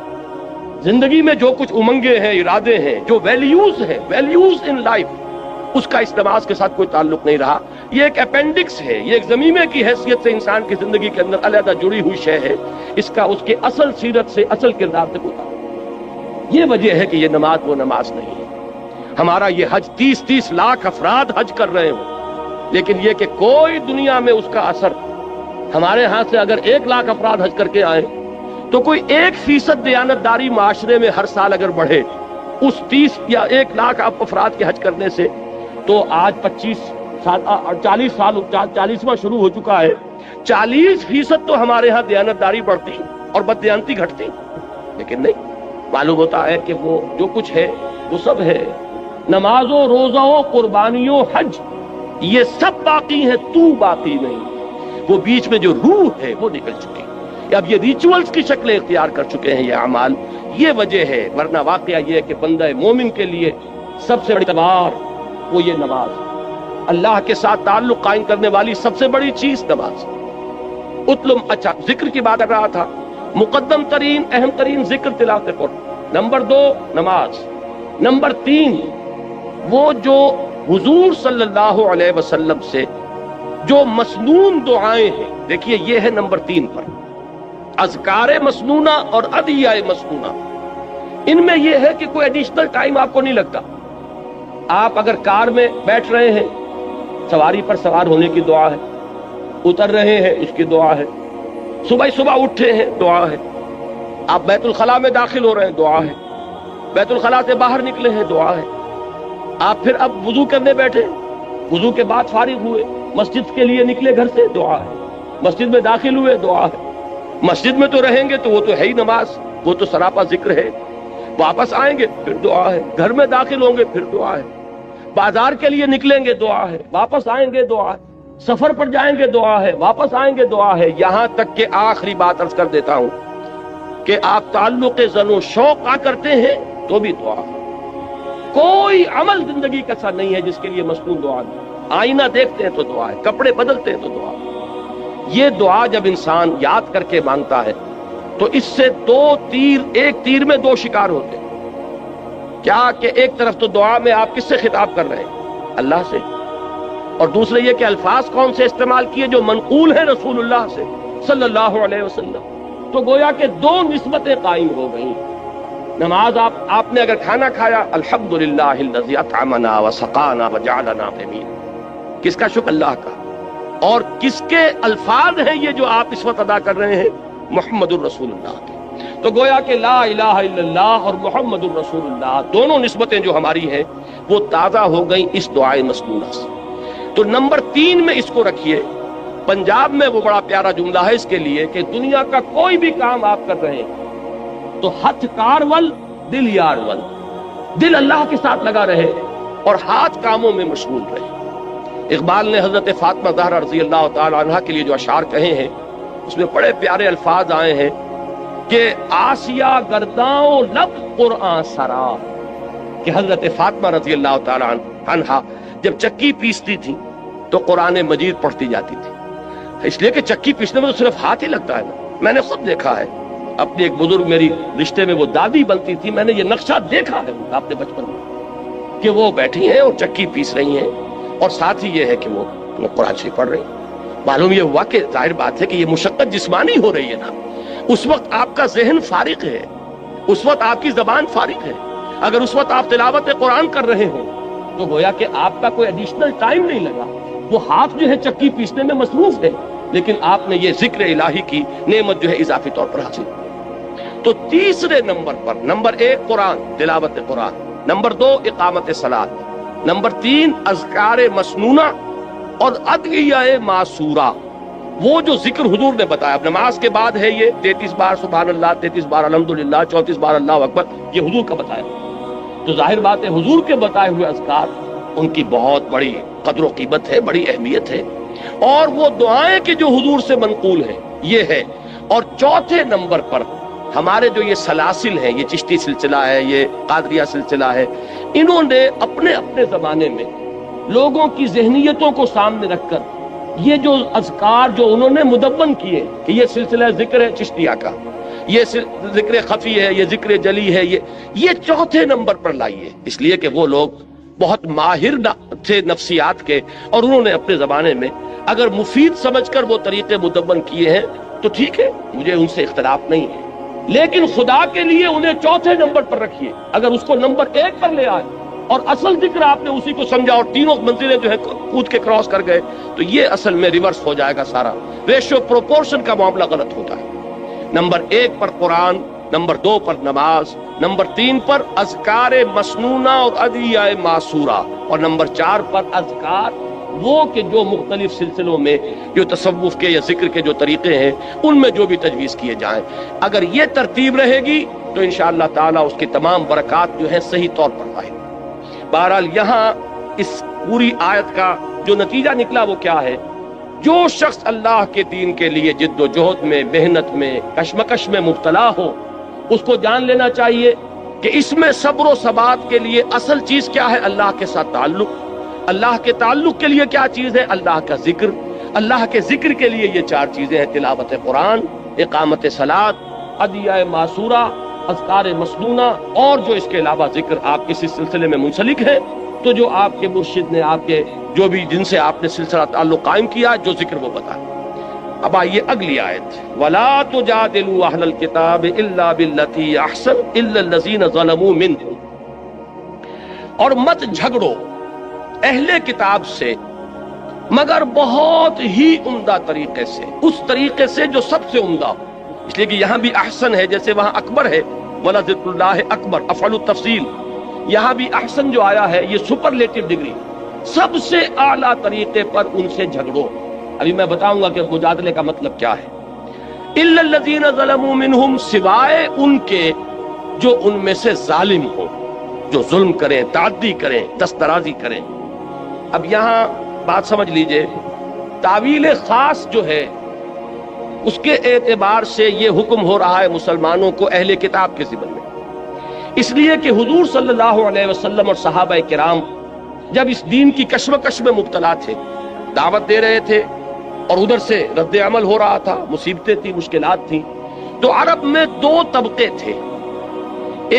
S2: زندگی میں جو کچھ امنگیں ہیں، ارادے ہیں، جو ویلیوز ہیں، ویلیوز ان لائف، اس کا اس نماز کے ساتھ کوئی تعلق نہیں رہا. یہ ایک اپینڈکس ہے، یہ ایک ضمیمے کی حیثیت سے انسان کی زندگی کے اندر علیحدہ جڑی ہوئی شے ہے، اس کا اس کے اصل سیرت سے، اصل کردار سے کوئی تعلق. یہ وجہ ہے کہ یہ نماز وہ نماز نہیں ہے. ہمارا یہ حج 30 لاکھ افراد حج کر رہے ہوں، لیکن یہ کہ کوئی دنیا میں اس کا اثر، ہمارے ہاں سے اگر 1 لاکھ افراد حج کر کے آئیں تو کوئی 1% دیانتداری معاشرے میں ہر سال اگر بڑھے اس 30 یا 1 لاکھ افراد کے حج کرنے سے، تو آج 40 سال 40واں شروع ہو چکا ہے، 40% تو ہمارے ہاں دیانتداری بڑھتی اور بددیانتی گھٹتی. لیکن نہیں، معلوم ہوتا ہے کہ وہ جو کچھ ہے وہ سب ہے. نماز و روزہ و قربانی و حج یہ سب باقی ہیں، تو باقی نہیں. وہ بیچ میں جو روح ہے وہ نکل چکی، اب یہ ریچولز کی شکلیں اختیار کر چکے ہیں یہ اعمال. یہ وجہ ہے، ورنہ واقعہ یہ ہے کہ بندہ مومن کے لیے سب سے بڑی تلوار وہ یہ نماز، اللہ کے ساتھ تعلق قائم کرنے والی سب سے بڑی چیز نماز. اچھا ذکر کی بات کر رہا تھا، مقدم ترین اہم ترین ذکر تلاوت قرآن، نمبر 2 نماز، نمبر 3 وہ جو حضور صلی اللہ علیہ وسلم سے جو مسنون دعائیں ہیں. دیکھیے یہ ہے نمبر 3 پر، اذکار مسنونہ اور ادعیہ مسنونہ. ان میں یہ ہے کہ کوئی ایڈیشنل ٹائم آپ کو نہیں لگتا. آپ اگر کار میں بیٹھ رہے ہیں، سواری پر سوار ہونے کی دعا ہے، اتر رہے ہیں اس کی دعا ہے، صبح اٹھے ہیں دعا ہے، آپ بیت الخلاء میں داخل ہو رہے ہیں دعا ہے، بیت الخلاء سے باہر نکلے ہیں دعا ہے، آپ پھر اب وضو کرنے بیٹھے، وضو کے بعد فارغ ہوئے، مسجد کے لیے نکلے گھر سے دعا ہے، مسجد میں داخل ہوئے دعا ہے. مسجد میں تو رہیں گے تو وہ تو ہے ہی نماز، وہ تو سراپا ذکر ہے. واپس آئیں گے پھر دعا ہے، گھر میں داخل ہوں گے پھر دعا ہے، بازار کے لیے نکلیں گے دعا ہے، واپس آئیں گے دعا ہے، سفر پر جائیں گے دعا ہے، واپس آئیں گے دعا ہے. یہاں تک کہ آخری بات عرض کر دیتا ہوں کہ آپ تعلق زن و شوق کرتے ہیں تو بھی دعا ہے. کوئی عمل زندگی کا ایسا نہیں ہے جس کے لیے مسنون دعا نہیں. آئینہ دیکھتے ہیں تو دعا ہے، کپڑے بدلتے ہیں تو دعا ہے. یہ دعا جب انسان یاد کر کے مانگتا ہے تو اس سے ایک تیر میں 2 شکار ہوتے ہیں. کیا کہ ایک طرف تو دعا میں آپ کس سے خطاب کر رہے ہیں؟ اللہ سے، اور دوسرے یہ کہ الفاظ کون سے استعمال کیے جو منقول ہیں رسول اللہ سے صلی اللہ علیہ وسلم. تو گویا کہ 2 نسبتیں قائم ہو گئیں. نماز آپ نے اگر کھانا کھایا، الحمدللہ الذی اطعمنا وسقانا وجعلنا امین، کس کا شکر؟ اللہ کا. اور کس کے الفاظ ہیں یہ جو آپ اس وقت ادا کر رہے ہیں؟ محمد الرسول اللہ کے. تو گویا کہ لا الہ الا اللہ اور محمد الرسول اللہ دونوں نسبتیں جو ہماری ہیں وہ تازہ ہو گئیں اس دعائے مسنونہ سے. تو نمبر 3 میں اس کو رکھیے. پنجاب میں وہ بڑا پیارا جملہ ہے اس کے لیے کہ دنیا کا کوئی بھی کام آپ کر رہے ہیں تو ہتھ کار ول دل یار ول، دل اللہ کے ساتھ لگا رہے اور ہاتھ کاموں میں مشغول رہے. اقبال نے حضرت فاطمہ زہرا رضی اللہ تعالی عنہا کے لیے جو اشعار کہے ہیں اس میں بڑے پیارے الفاظ آئے ہیں کہ آسیہ گرداں لب قرآن سرا، کہ حضرت فاطمہ رضی اللہ تعالی عنہا جب چکی پیستی تھی تو قرآن مجید پڑھتی جاتی تھی، اس لیے کہ چکی پیسنے میں تو صرف ہاتھ ہی لگتا ہے نا. میں نے خود دیکھا ہے، اپنی ایک بزرگ میری رشتے میں وہ دادی بنتی تھی، میں نے یہ نقشہ دیکھا ہے اپنے بچپن میں کہ وہ بیٹھی ہیں اور چکی پیس رہی ہیں، اور ساتھ ہی یہ ہے کہ وہ قرآن شریف پڑھ رہی ہیں. معلوم یہ ہوا کہ ظاہر بات ہے کہ یہ مشقت جسمانی ہو رہی ہے نا. اس وقت آپ کا ذہن فارغ ہے، اس وقت آپ کی زبان فارغ ہے. اگر اس وقت آپ تلاوت قرآن کر رہے ہوں تو گویا کہ آپ کا کوئی ایڈیشنل ٹائم نہیں لگا، وہ ہاتھ جو ہے چکی پیسنے میں مصروف ہے، لیکن آپ نے یہ ذکر الہی کی نعمت جو ہے اضافی طور پر حاصل. تو تیسرے نمبر پر، نمبر 1 قرآن، تلاوت قرآن، نمبر 2 اقامت صلاۃ، نمبر 3 اذکار مسنونہ اور ادعیہ معصورہ. وہ جو ذکر حضور نے بتایا، اب نماز کے بعد ہے یہ 33 بار سبحان اللہ، 33 بار الحمدللہ، 34 بار اللہ اکبر، یہ حضور کا بتایا. تو ظاہر بات ہے حضور کے بتائے ہوئے اذکار، ان کی بہت بڑی قدر و قیمت ہے، بڑی اہمیت ہے. اور وہ دعائیں کہ جو حضور سے منقول ہیں یہ ہے. اور چوتھے نمبر پر ہمارے جو یہ سلاسل ہیں، یہ چشتی سلسلہ ہے، یہ قادریہ سلسلہ ہے، انہوں نے اپنے اپنے زمانے میں لوگوں کی ذہنیتوں کو سامنے رکھ کر یہ جو اذکار جو انہوں نے مدون کیے کہ یہ سلسلہ ذکر ہے چشتیہ کا، یہ ذکر خفی ہے، یہ ذکر جلی ہے، یہ چوتھے نمبر پر لائیے. اس لیے کہ وہ لوگ بہت ماہر تھے نفسیات کے، اور انہوں نے اپنے زمانے میں اگر مفید سمجھ کر وہ طریقے مدون کیے ہیں تو ٹھیک ہے، مجھے ان سے اختلاف نہیں ہے. لیکن خدا کے لیے انہیں چوتھے نمبر پر رکھیے. اگر اس کو نمبر 1 پر لے آئے اور اصل ذکر آپ نے اسی کو سمجھا اور تینوں منزلیں جو ہے کود کے کراس کر گئے تو یہ اصل میں ریورس ہو جائے گا. سارا ریشو پروپورشن کا معاملہ غلط ہوتا ہے. نمبر 1 پر قرآن، نمبر 2 پر نماز، نمبر 3 پر اذکار مسنونہ اور ادعیہ معصورہ، اور نمبر 4 پر اذکار وہ کہ جو مختلف سلسلوں میں جو تصوف کے یا ذکر کے جو طریقے ہیں ان میں جو بھی تجویز کیے جائیں. اگر یہ ترتیب رہے گی تو انشاءاللہ تعالیٰ اس کی تمام برکات جو ہیں صحیح طور پر آئیں. بہرحال یہاں اس پوری آیت کا جو نتیجہ نکلا وہ کیا ہے؟ جو شخص اللہ کے دین کے لیے جد و جہد میں، محنت میں، کشمکش میں مبتلا ہو، اس کو جان لینا چاہیے کہ اس میں صبر و ثبات کے لیے اصل چیز کیا ہے؟ اللہ کے ساتھ تعلق. اللہ کے تعلق کے لیے کیا چیز ہے؟ اللہ کا ذکر. اللہ کے ذکر کے لیے یہ 4 چیزیں ہیں: تلاوت قرآن، اقامت صلاۃ، ادعیہ معصورہ، اذکار مسنونہ، اور جو اس کے علاوہ ذکر آپ کسی سلسلے میں منسلک ہیں تو جو آپ کے مرشد نے، آپ کے جو بھی جن سے آپ نے سلسلہ تعلق قائم کیا، جو ذکر وہ بتائے. اب آئیے اگلی آیت، وَلَا تُجَادِلُوا أَهْلَ الْكِتَابِ إِلَّا بِالَّتِي أَحْسَنُ إِلَّا الَّذِينَ ظَلَمُوا مِنْهُمْ، اور مت جھگڑو اہل کتاب سے مگر بہت ہی عمدہ طریقے سے، اس طریقے سے جو سب سے عمدہ ہو. اس لیے کہ یہاں بھی احسن ہے، جیسے وہاں اکبر ہے، وَلَذِكْرُ اللَّهِ أَكْبَرُ، افعل التفصیل. یہاں بھی احسن جو آیا ہے یہ سپرلیٹو ڈگری، سب سے اعلیٰ طریقے پر ان سے جھگڑو. ابھی میں بتاؤں گا کہ مجادلے کا مطلب کیا ہے. إِلَّا الَّذِينَ ظَلَمُوا مِنْهُمْ، سوائے ان کے جو ان میں سے ظالم ہوں، جو ظلم کریں، تعدی کریں، دست درازی کریں. اب یہاں بات سمجھ لیجئے، تعویل خاص جو ہے اس کے اعتبار سے یہ حکم ہو رہا ہے مسلمانوں کو اہل کتاب کے ضمن میں، اس لیے کہ حضور صلی اللہ علیہ وسلم اور صحابہ کرام جب اس دین کی کشمکش میں مبتلا تھے، دعوت دے رہے تھے اور ادھر سے رد عمل ہو رہا تھا، مصیبتیں تھیں، مشکلات تھیں، تو عرب میں 2 طبقے تھے.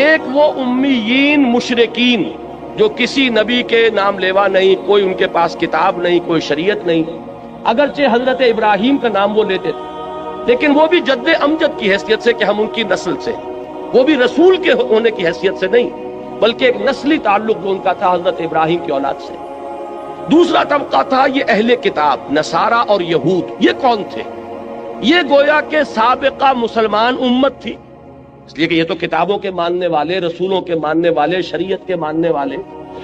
S2: ایک وہ امیین مشرکین جو کسی نبی کے نام لیوا نہیں، کوئی ان کے پاس کتاب نہیں، کوئی شریعت نہیں، اگرچہ حضرت ابراہیم کا نام وہ لیتے تھے لیکن وہ بھی جد امجد کی حیثیت سے کہ ہم ان کی نسل سے، وہ بھی رسول کے ہونے کی حیثیت سے نہیں، بلکہ ایک نسلی تعلق جو ان کا تھا حضرت ابراہیم کی اولاد سے. دوسرا طبقہ تھا یہ اہل کتاب، نصارہ اور یہود. یہ کون تھے؟ یہ گویا کہ سابقہ مسلمان امت تھی، اس لیے کہ یہ تو کتابوں کے ماننے والے، رسولوں کے ماننے والے، شریعت کے ماننے والے.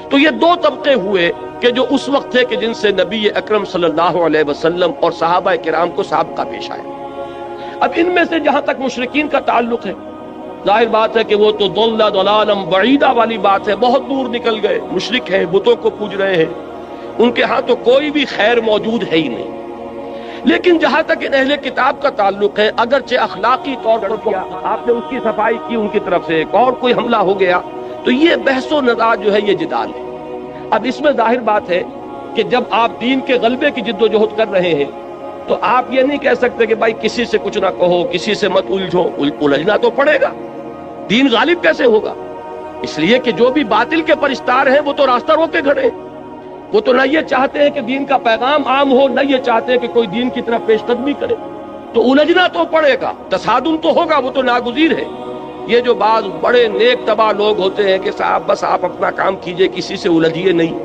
S2: تو یہ 2 طبقے ہوئے کہ جو اس وقت تھے کہ جن سے نبی اکرم صلی اللہ علیہ وسلم اور صحابہ کرام کو سابقہ پیش آئے. اب ان میں سے جہاں تک مشرکین کا تعلق ہے، ظاہر بات ہے کہ وہ تو ضلالا بعیدہ والی بات ہے، بہت دور نکل گئے، مشرک ہیں، بتوں کو پوج رہے ہیں، ان کے ہاں تو کوئی بھی خیر موجود ہے ہی نہیں. لیکن جہاں تک ان اہل کتاب کا تعلق ہے، اگرچہ اخلاقی طور پر کیا آپ نے اس کی صفائی کی ان کی طرف سے، ایک اور کوئی حملہ ہو گیا، تو یہ بحث و نزاع جو ہے یہ جدال ہے. اب اس میں ظاہر بات ہے کہ جب آپ دین کے غلبے کی جد و جہد کر رہے ہیں تو آپ یہ نہیں کہہ سکتے کہ بھائی کسی سے کچھ نہ کہو، کسی سے مت الجھو، الجھنا تو پڑے گا، دین غالب کیسے ہوگا؟ اس لیے کہ جو بھی باطل کے پرستار ہیں وہ تو راستہ روک کے کھڑے ہیں، وہ تو نہ یہ چاہتے ہیں کہ دین کا پیغام عام ہو، نہ یہ چاہتے ہیں کہ کوئی دین کی طرف پیش قدمی کرے، تو الجھنا تو پڑے گا، تصادم تو ہوگا، وہ تو ناگزیر ہے۔ یہ جو بعض بڑے نیک طبع لوگ ہوتے ہیں کہ صاحب بس آپ اپنا کام کیجئے، کسی سے الجھیے نہیں،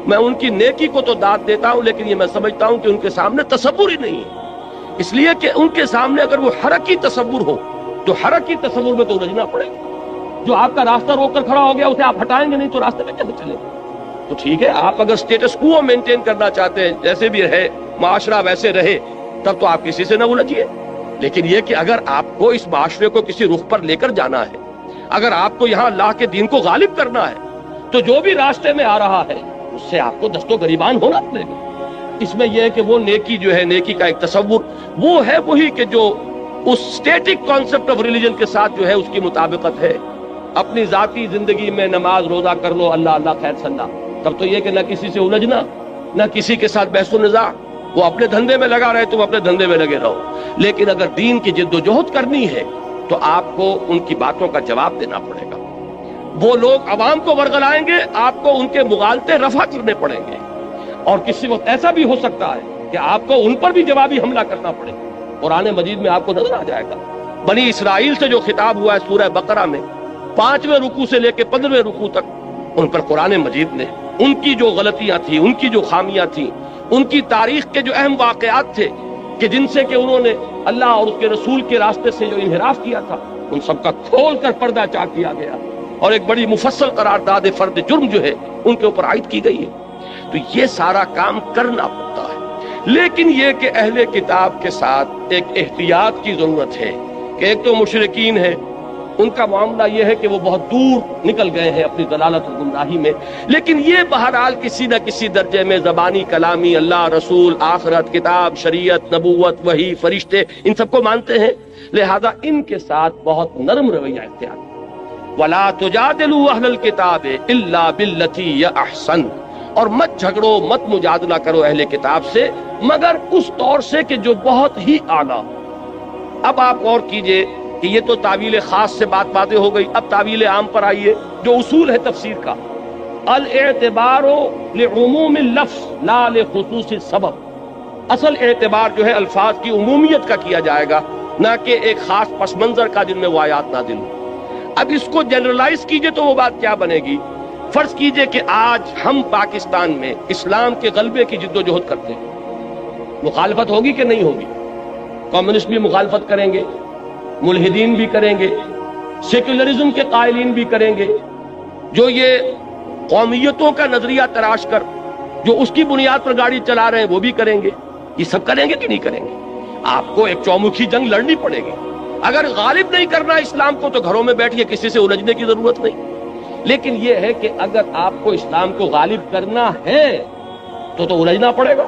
S2: میں ان کی نیکی کو تو داد دیتا ہوں، لیکن یہ میں سمجھتا ہوں کہ ان کے سامنے تصور ہی نہیں ہے، اس لیے کہ ان کے سامنے اگر وہ حرکی تصور ہو تو حرکی تصور میں تو الجھنا پڑے گا۔ جو آپ کا راستہ روک کر کھڑا ہو گیا اسے آپ ہٹائیں گے نہیں تو راستے میں کیسے چلیں گے؟ تو ٹھیک ہے، آپ اگر سٹیٹس کو مینٹین کرنا چاہتے ہیں، جیسے بھی رہے معاشرہ ویسے رہے، تب تو آپ کسی سے نہ الجھیے، لیکن یہ کہ اگر آپ کو اس معاشرے کو کسی رخ پر لے کر جانا ہے، اگر آپ کو یہاں اللہ کے دین کو غالب کرنا ہے، تو جو بھی راستے میں آ رہا ہے اس سے آپ کو دست و گریبان ہونا پڑے گا۔ اس میں یہ ہے کہ وہ نیکی جو ہے، نیکی کا ایک تصور وہ ہے وہی کہ جو اس سٹیٹک کانسیپٹ آف ریلیجن کے ساتھ جو ہے اس کی مطابقت ہے۔ اپنی ذاتی زندگی میں نماز روزہ کر لو، اللہ اللہ خیر صلاح، تب تو یہ کہ نہ کسی سے الجھنا، نہ کسی کے ساتھ بحث و نزاع، وہ اپنے دھندے میں لگا رہے، تم اپنے دھندے میں لگے رہو۔ لیکن اگر دین کی جد و جہد کرنی ہے تو آپ کو ان کی باتوں کا جواب دینا پڑے گا۔ وہ لوگ عوام کو ورغلائیں گے، آپ کو ان کے مغالطے رفع کرنے پڑیں گے، اور کسی وقت ایسا بھی ہو سکتا ہے کہ آپ کو ان پر بھی جوابی حملہ کرنا پڑے۔ قرآن مجید میں آپ کو نظر آ جائے گا بنی اسرائیل سے جو خطاب ہوا ہے سورہ بقرہ میں، 5ویں رکوع سے لے کے 15ویں رکوع تک، ان پر قرآن مجید نے ان کی جو غلطیاں تھیں، ان کی جو خامیاں تھیں، ان کی تاریخ کے جو اہم واقعات تھے کہ جن سے کہ انہوں نے اللہ اور اس کے رسول کے راستے سے جو انحراف کیا تھا، ان سب کا کھول کر پردہ چاک کیا گیا، اور ایک بڑی مفصل قرارداد فرد جرم جو ہے ان کے اوپر عائد کی گئی ہے۔ تو یہ سارا کام کرنا پڑتا ہے، لیکن یہ کہ اہل کتاب کے ساتھ ایک احتیاط کی ضرورت ہے کہ ایک تو مشرکین ہیں، ان کا معاملہ یہ ہے کہ وہ بہت دور نکل گئے ہیں اپنی ضلالت اور گمراہی میں، لیکن یہ بہرحال کسی نہ کسی درجے میں زبانی کلامی اللہ، رسول، آخرت، کتاب، شریعت، نبوت، وحی، فرشتے، ان سب کو مانتے ہیں، لہذا ان کے ساتھ بہت نرم رویہ اختیار کریں۔ وَلَا تُجَادِلُوا أَهْلَ الْكِتَابِ إِلَّا بِالَّتِي هِيَ أَحْسَنُ، اور مت جھگڑو، مت مجادلہ کرو اہل کتاب سے مگر اس طور سے کہ جو بہت ہی اعلیٰ۔ اب آپ غور کیجئے کہ یہ تو تعویل خاص سے بات واضح ہو گئی، اب تعویل عام پر آئیے، جو اصول ہے تفسیر کا، الاعتبار لعموم اللفظ لا لخصوص السبب، اصل اعتبار جو ہے الفاظ کی عمومیت کا کیا جائے گا، نہ کہ ایک خاص پس منظر کا جن میں وہ آیات نازل ہو۔ اب اس کو جنرلائز کیجئے تو وہ بات کیا بنے گی؟ فرض کیجئے کہ آج ہم پاکستان میں اسلام کے غلبے کی جد و جہد کرتے ہیں، مخالفت ہوگی کہ نہیں ہوگی؟ کمیونسٹ بھی مخالفت کریں گے، ملحدین بھی کریں گے، سیکولرزم کے قائلین بھی کریں گے، جو یہ قومیتوں کا نظریہ تراش کر جو اس کی بنیاد پر گاڑی چلا رہے ہیں وہ بھی کریں گے۔ یہ سب کریں گے کہ نہیں کریں گے؟ آپ کو ایک چومکھی جنگ لڑنی پڑے گی۔ اگر غالب نہیں کرنا اسلام کو تو گھروں میں بیٹھیے، کسی سے الجھنے کی ضرورت نہیں۔ لیکن یہ ہے کہ اگر آپ کو اسلام کو غالب کرنا ہے تو الجھنا پڑے گا۔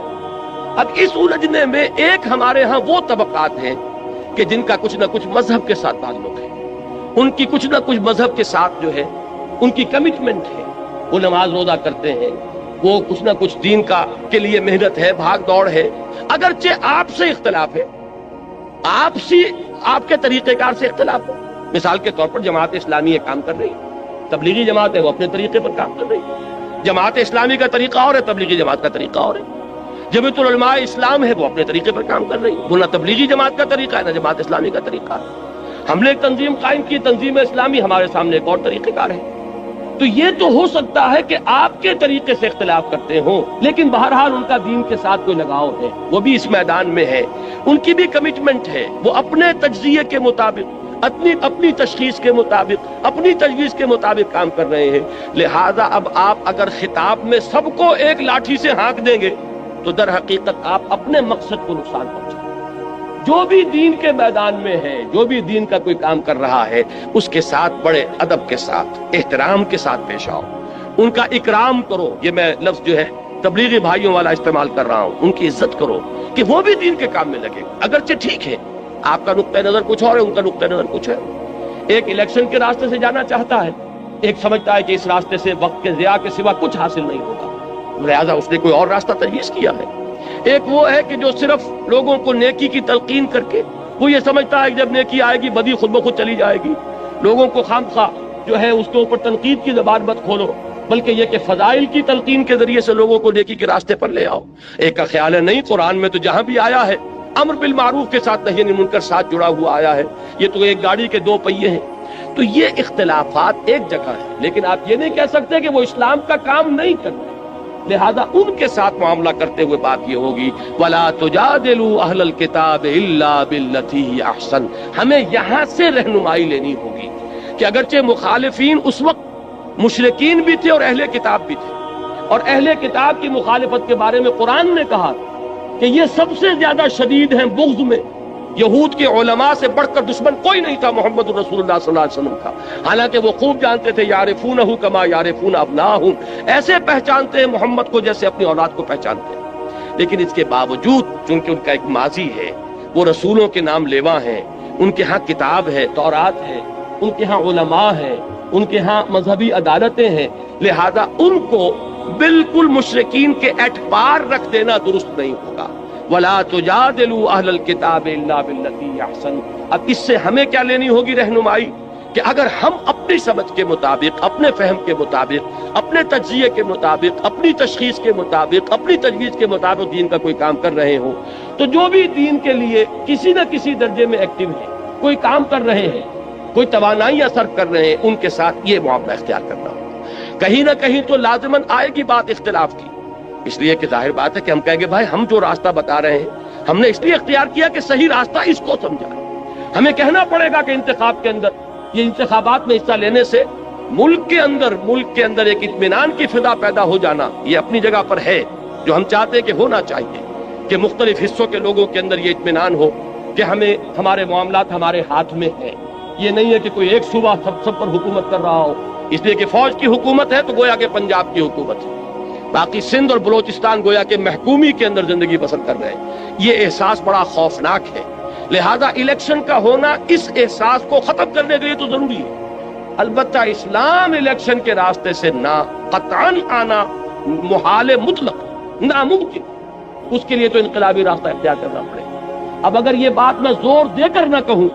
S2: اب اس الجھنے میں ایک ہمارے ہاں وہ طبقات ہیں کہ جن کا کچھ نہ کچھ مذہب کے ساتھ تعلق ہے، ان کی کچھ نہ کچھ مذہب کے ساتھ جو ہے ان کی کمٹمنٹ ہے، وہ نماز روزہ کرتے ہیں، وہ کچھ نہ کچھ دین کا کے لیے محنت ہے، بھاگ دوڑ ہے، اگرچہ آپ سے اختلاف ہے، آپ کے طریقہ کار سے اختلاف ہے۔ مثال کے طور پر جماعت اسلامی ایک کام کر رہی ہے، تبلیغی جماعت ہے وہ اپنے طریقے پر کام کر رہی ہے، جماعت اسلامی کا طریقہ اور ہے، تبلیغی جماعت کا طریقہ اور ہے، جمعیت العلماء اسلام ہے وہ اپنے طریقے پر کام کر رہی ہے، وہ نہ تبلیغی جماعت کا طریقہ ہے نہ جماعت اسلامی کا طریقہ ہے۔ ہم نے ایک تنظیم قائم کی، تنظیم اسلامی، ہمارے سامنے ایک اور طریقہ کار ہے۔ تو یہ تو ہو سکتا ہے کہ آپ کے طریقے سے اختلاف کرتے ہوں، لیکن بہرحال ان کا دین کے ساتھ کوئی لگاؤ ہے، وہ بھی اس میدان میں ہے، ان کی بھی کمٹمنٹ ہے، وہ اپنے تجزیے کے مطابق، اپنی تشخیص کے مطابق، اپنی تجویز کے مطابق کام کر رہے ہیں۔ لہذا اب آپ اگر خطاب میں سب کو ایک لاٹھی سے ہانک دیں گے تو در حقیقت آپ اپنے مقصد کو نقصان پہنچائیں۔ جو بھی دین کے میدان میں ہے، جو بھی دین کا کوئی کام کر رہا ہے، اس کے ساتھ بڑے ادب کے ساتھ، احترام کے ساتھ پیش آؤ، ان کا اکرام کرو۔ یہ میں لفظ جو ہے تبلیغی بھائیوں والا استعمال کر رہا ہوں، ان کی عزت کرو کہ وہ بھی دین کے کام میں لگے، اگرچہ ٹھیک ہے آپ کا نقطہ نظر کچھ اور ہے، ان کا نقطہ نظر کچھ ہے۔ ایک الیکشن کے راستے سے جانا چاہتا ہے، ایک سمجھتا ہے کہ اس راستے سے وقت کے ضیاع کے سوا کچھ حاصل نہیں ہوگا، لہذا اس نے کوئی اور راستہ تجویز کیا ہے۔ ایک وہ ہے کہ جو صرف لوگوں کو نیکی کی تلقین کر کے وہ یہ سمجھتا ہے کہ جب نیکی آئے گی بدی خود بخود چلی جائے گی، لوگوں کو خامخواہ جو ہے اس کے اوپر تنقید کی زبان مت کھولو، بلکہ یہ کہ فضائل کی تلقین کے ذریعے سے لوگوں کو نیکی کے راستے پر لے آؤ۔ ایک کا خیال ہے نہیں، قرآن میں تو جہاں بھی آیا ہے امر بالمعروف کے ساتھ نہی عن المنکر ساتھ جڑا ہوا آیا ہے، یہ تو ایک گاڑی کے دو پہیے ہیں۔ تو یہ اختلافات ایک جگہ ہیں، لیکن آپ یہ نہیں کہہ سکتے کہ وہ اسلام کا کام نہیں کرتے، لہذا ان کے ساتھ معاملہ کرتے ہوئے بات یہ ہوگی وَلَا تُجَادِلُوا أَهْلَ الْكِتَابِ إِلَّا بِالَّتِي هِيَ أَحْسَنُ۔ ہمیں یہاں سے رہنمائی لینی ہوگی کہ اگرچہ مخالفین اس وقت مشرکین بھی تھے اور اہل کتاب بھی تھے، اور اہل کتاب کی مخالفت کے بارے میں قرآن نے کہا کہ یہ سب سے زیادہ شدید ہیں بغض میں، یہود کے علماء سے بڑھ کر دشمن کوئی نہیں تھا محمد رسول اللہ صلی اللہ علیہ وسلم کا، حالانکہ وہ خوب جانتے تھے یعرفونہ کما یعرفون ابناہم، ایسے پہچانتے ہیں محمد کو جیسے اپنی اولاد کو پہچانتے ہیں۔ لیکن اس کے باوجود چونکہ ان کا ایک ماضی ہے، وہ رسولوں کے نام لیوا ہیں، ان کے ہاں کتاب ہے، تورات ہے، ان کے ہاں علماء ہے، ان کے ہاں مذہبی عدالتیں ہیں، لہذا ان کو بالکل مشرکین کے اعتبار رکھ دینا درست نہیں ہوگا۔ وَلَا تُجَادِلُوا أَهْلَ الْكِتَابِ إِلَّا بِالَّتِي هِيَ أَحْسَنُ۔ اب اس سے ہمیں کیا لینی ہوگی رہنمائی کہ اگر ہم اپنی سمجھ کے مطابق، اپنے فہم کے مطابق، اپنے تجزیے کے مطابق، اپنی تشخیص کے مطابق، اپنی تجویز کے مطابق دین کا کوئی کام کر رہے ہوں، تو جو بھی دین کے لیے کسی نہ کسی درجے میں ایکٹیو ہے، کوئی کام کر رہے ہیں، کوئی توانائیاں صرف کر رہے ہیں، ان کے ساتھ یہ معاملہ اختیار کرنا ہوگا۔ کہیں نہ کہیں تو لازماً آئے گی بات اختلاف کی، اس لیے کہ ظاہر بات ہے کہ ہم کہیں گے بھائی ہم جو راستہ بتا رہے ہیں ہم نے اس لیے اختیار کیا کہ صحیح راستہ اس کو سمجھا ہے۔ ہمیں کہنا پڑے گا کہ انتخاب کے اندر، یہ انتخابات میں حصہ لینے سے ملک کے اندر ایک اطمینان کی فضا پیدا ہو جانا یہ اپنی جگہ پر ہے، جو ہم چاہتے ہیں کہ ہونا چاہیے، کہ مختلف حصوں کے لوگوں کے اندر یہ اطمینان ہو کہ ہمیں ہمارے معاملات ہمارے ہاتھ میں ہیں۔ یہ نہیں ہے کہ کوئی ایک صوبہ سب پر حکومت کر رہا ہو، اس لیے کہ فوج کی حکومت ہے تو گویا کہ پنجاب کی حکومت ہے، باقی سندھ اور بلوچستان گویا کہ محکومی کے اندر زندگی بسر کر رہے ہیں۔ یہ احساس بڑا خوفناک ہے، لہذا الیکشن کا ہونا اس احساس کو ختم کرنے کے لیے تو ضروری ہے۔ البتہ اسلام الیکشن کے راستے سے نہ قطعاً آنا محال مطلق، ناممکن، اس کے لیے تو انقلابی راستہ اختیار کرنا پڑے گا۔ اب اگر یہ بات میں زور دے کر نہ کہوں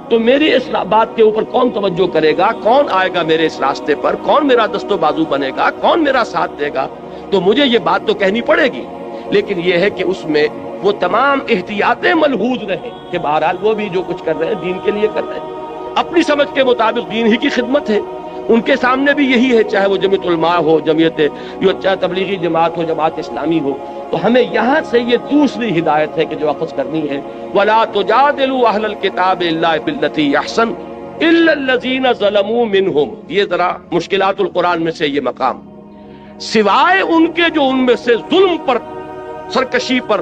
S2: تو میری اس بات کے اوپر کون توجہ کرے گا، کون آئے گا میرے اس راستے پر، کون میرا دست و بازو بنے گا، کون میرا ساتھ دے گا؟ تو مجھے یہ بات تو کہنی پڑے گی، لیکن یہ ہے کہ اس میں وہ تمام احتیاطیں ملحوظ رہیں کہ بہرحال وہ بھی جو کچھ کر رہے ہیں دین کے لیے کر رہے ہیں، اپنی سمجھ کے مطابق دین ہی کی خدمت ہے، ان کے سامنے بھی یہی ہے، چاہے وہ جمعیت علماء ہو، چاہے تبلیغی جماعت ہو، جماعت اسلامی ہو۔ تو ہمیں یہاں سے یہ دوسری ہدایت ہے کہ جو اخذ کرنی ہے، وَلَا تُجَادِلُوا أَهْلَ الْكِتَابِ إِلَّا بِالَّتِي أَحْسَنُ إِلَّا الَّذِينَ ظَلَمُوا مِنْهُمْ۔ یہ ذرا مشکلات القرآن میں سے یہ مقام، سوائے ان کے جو ان میں سے ظلم پر، سرکشی پر،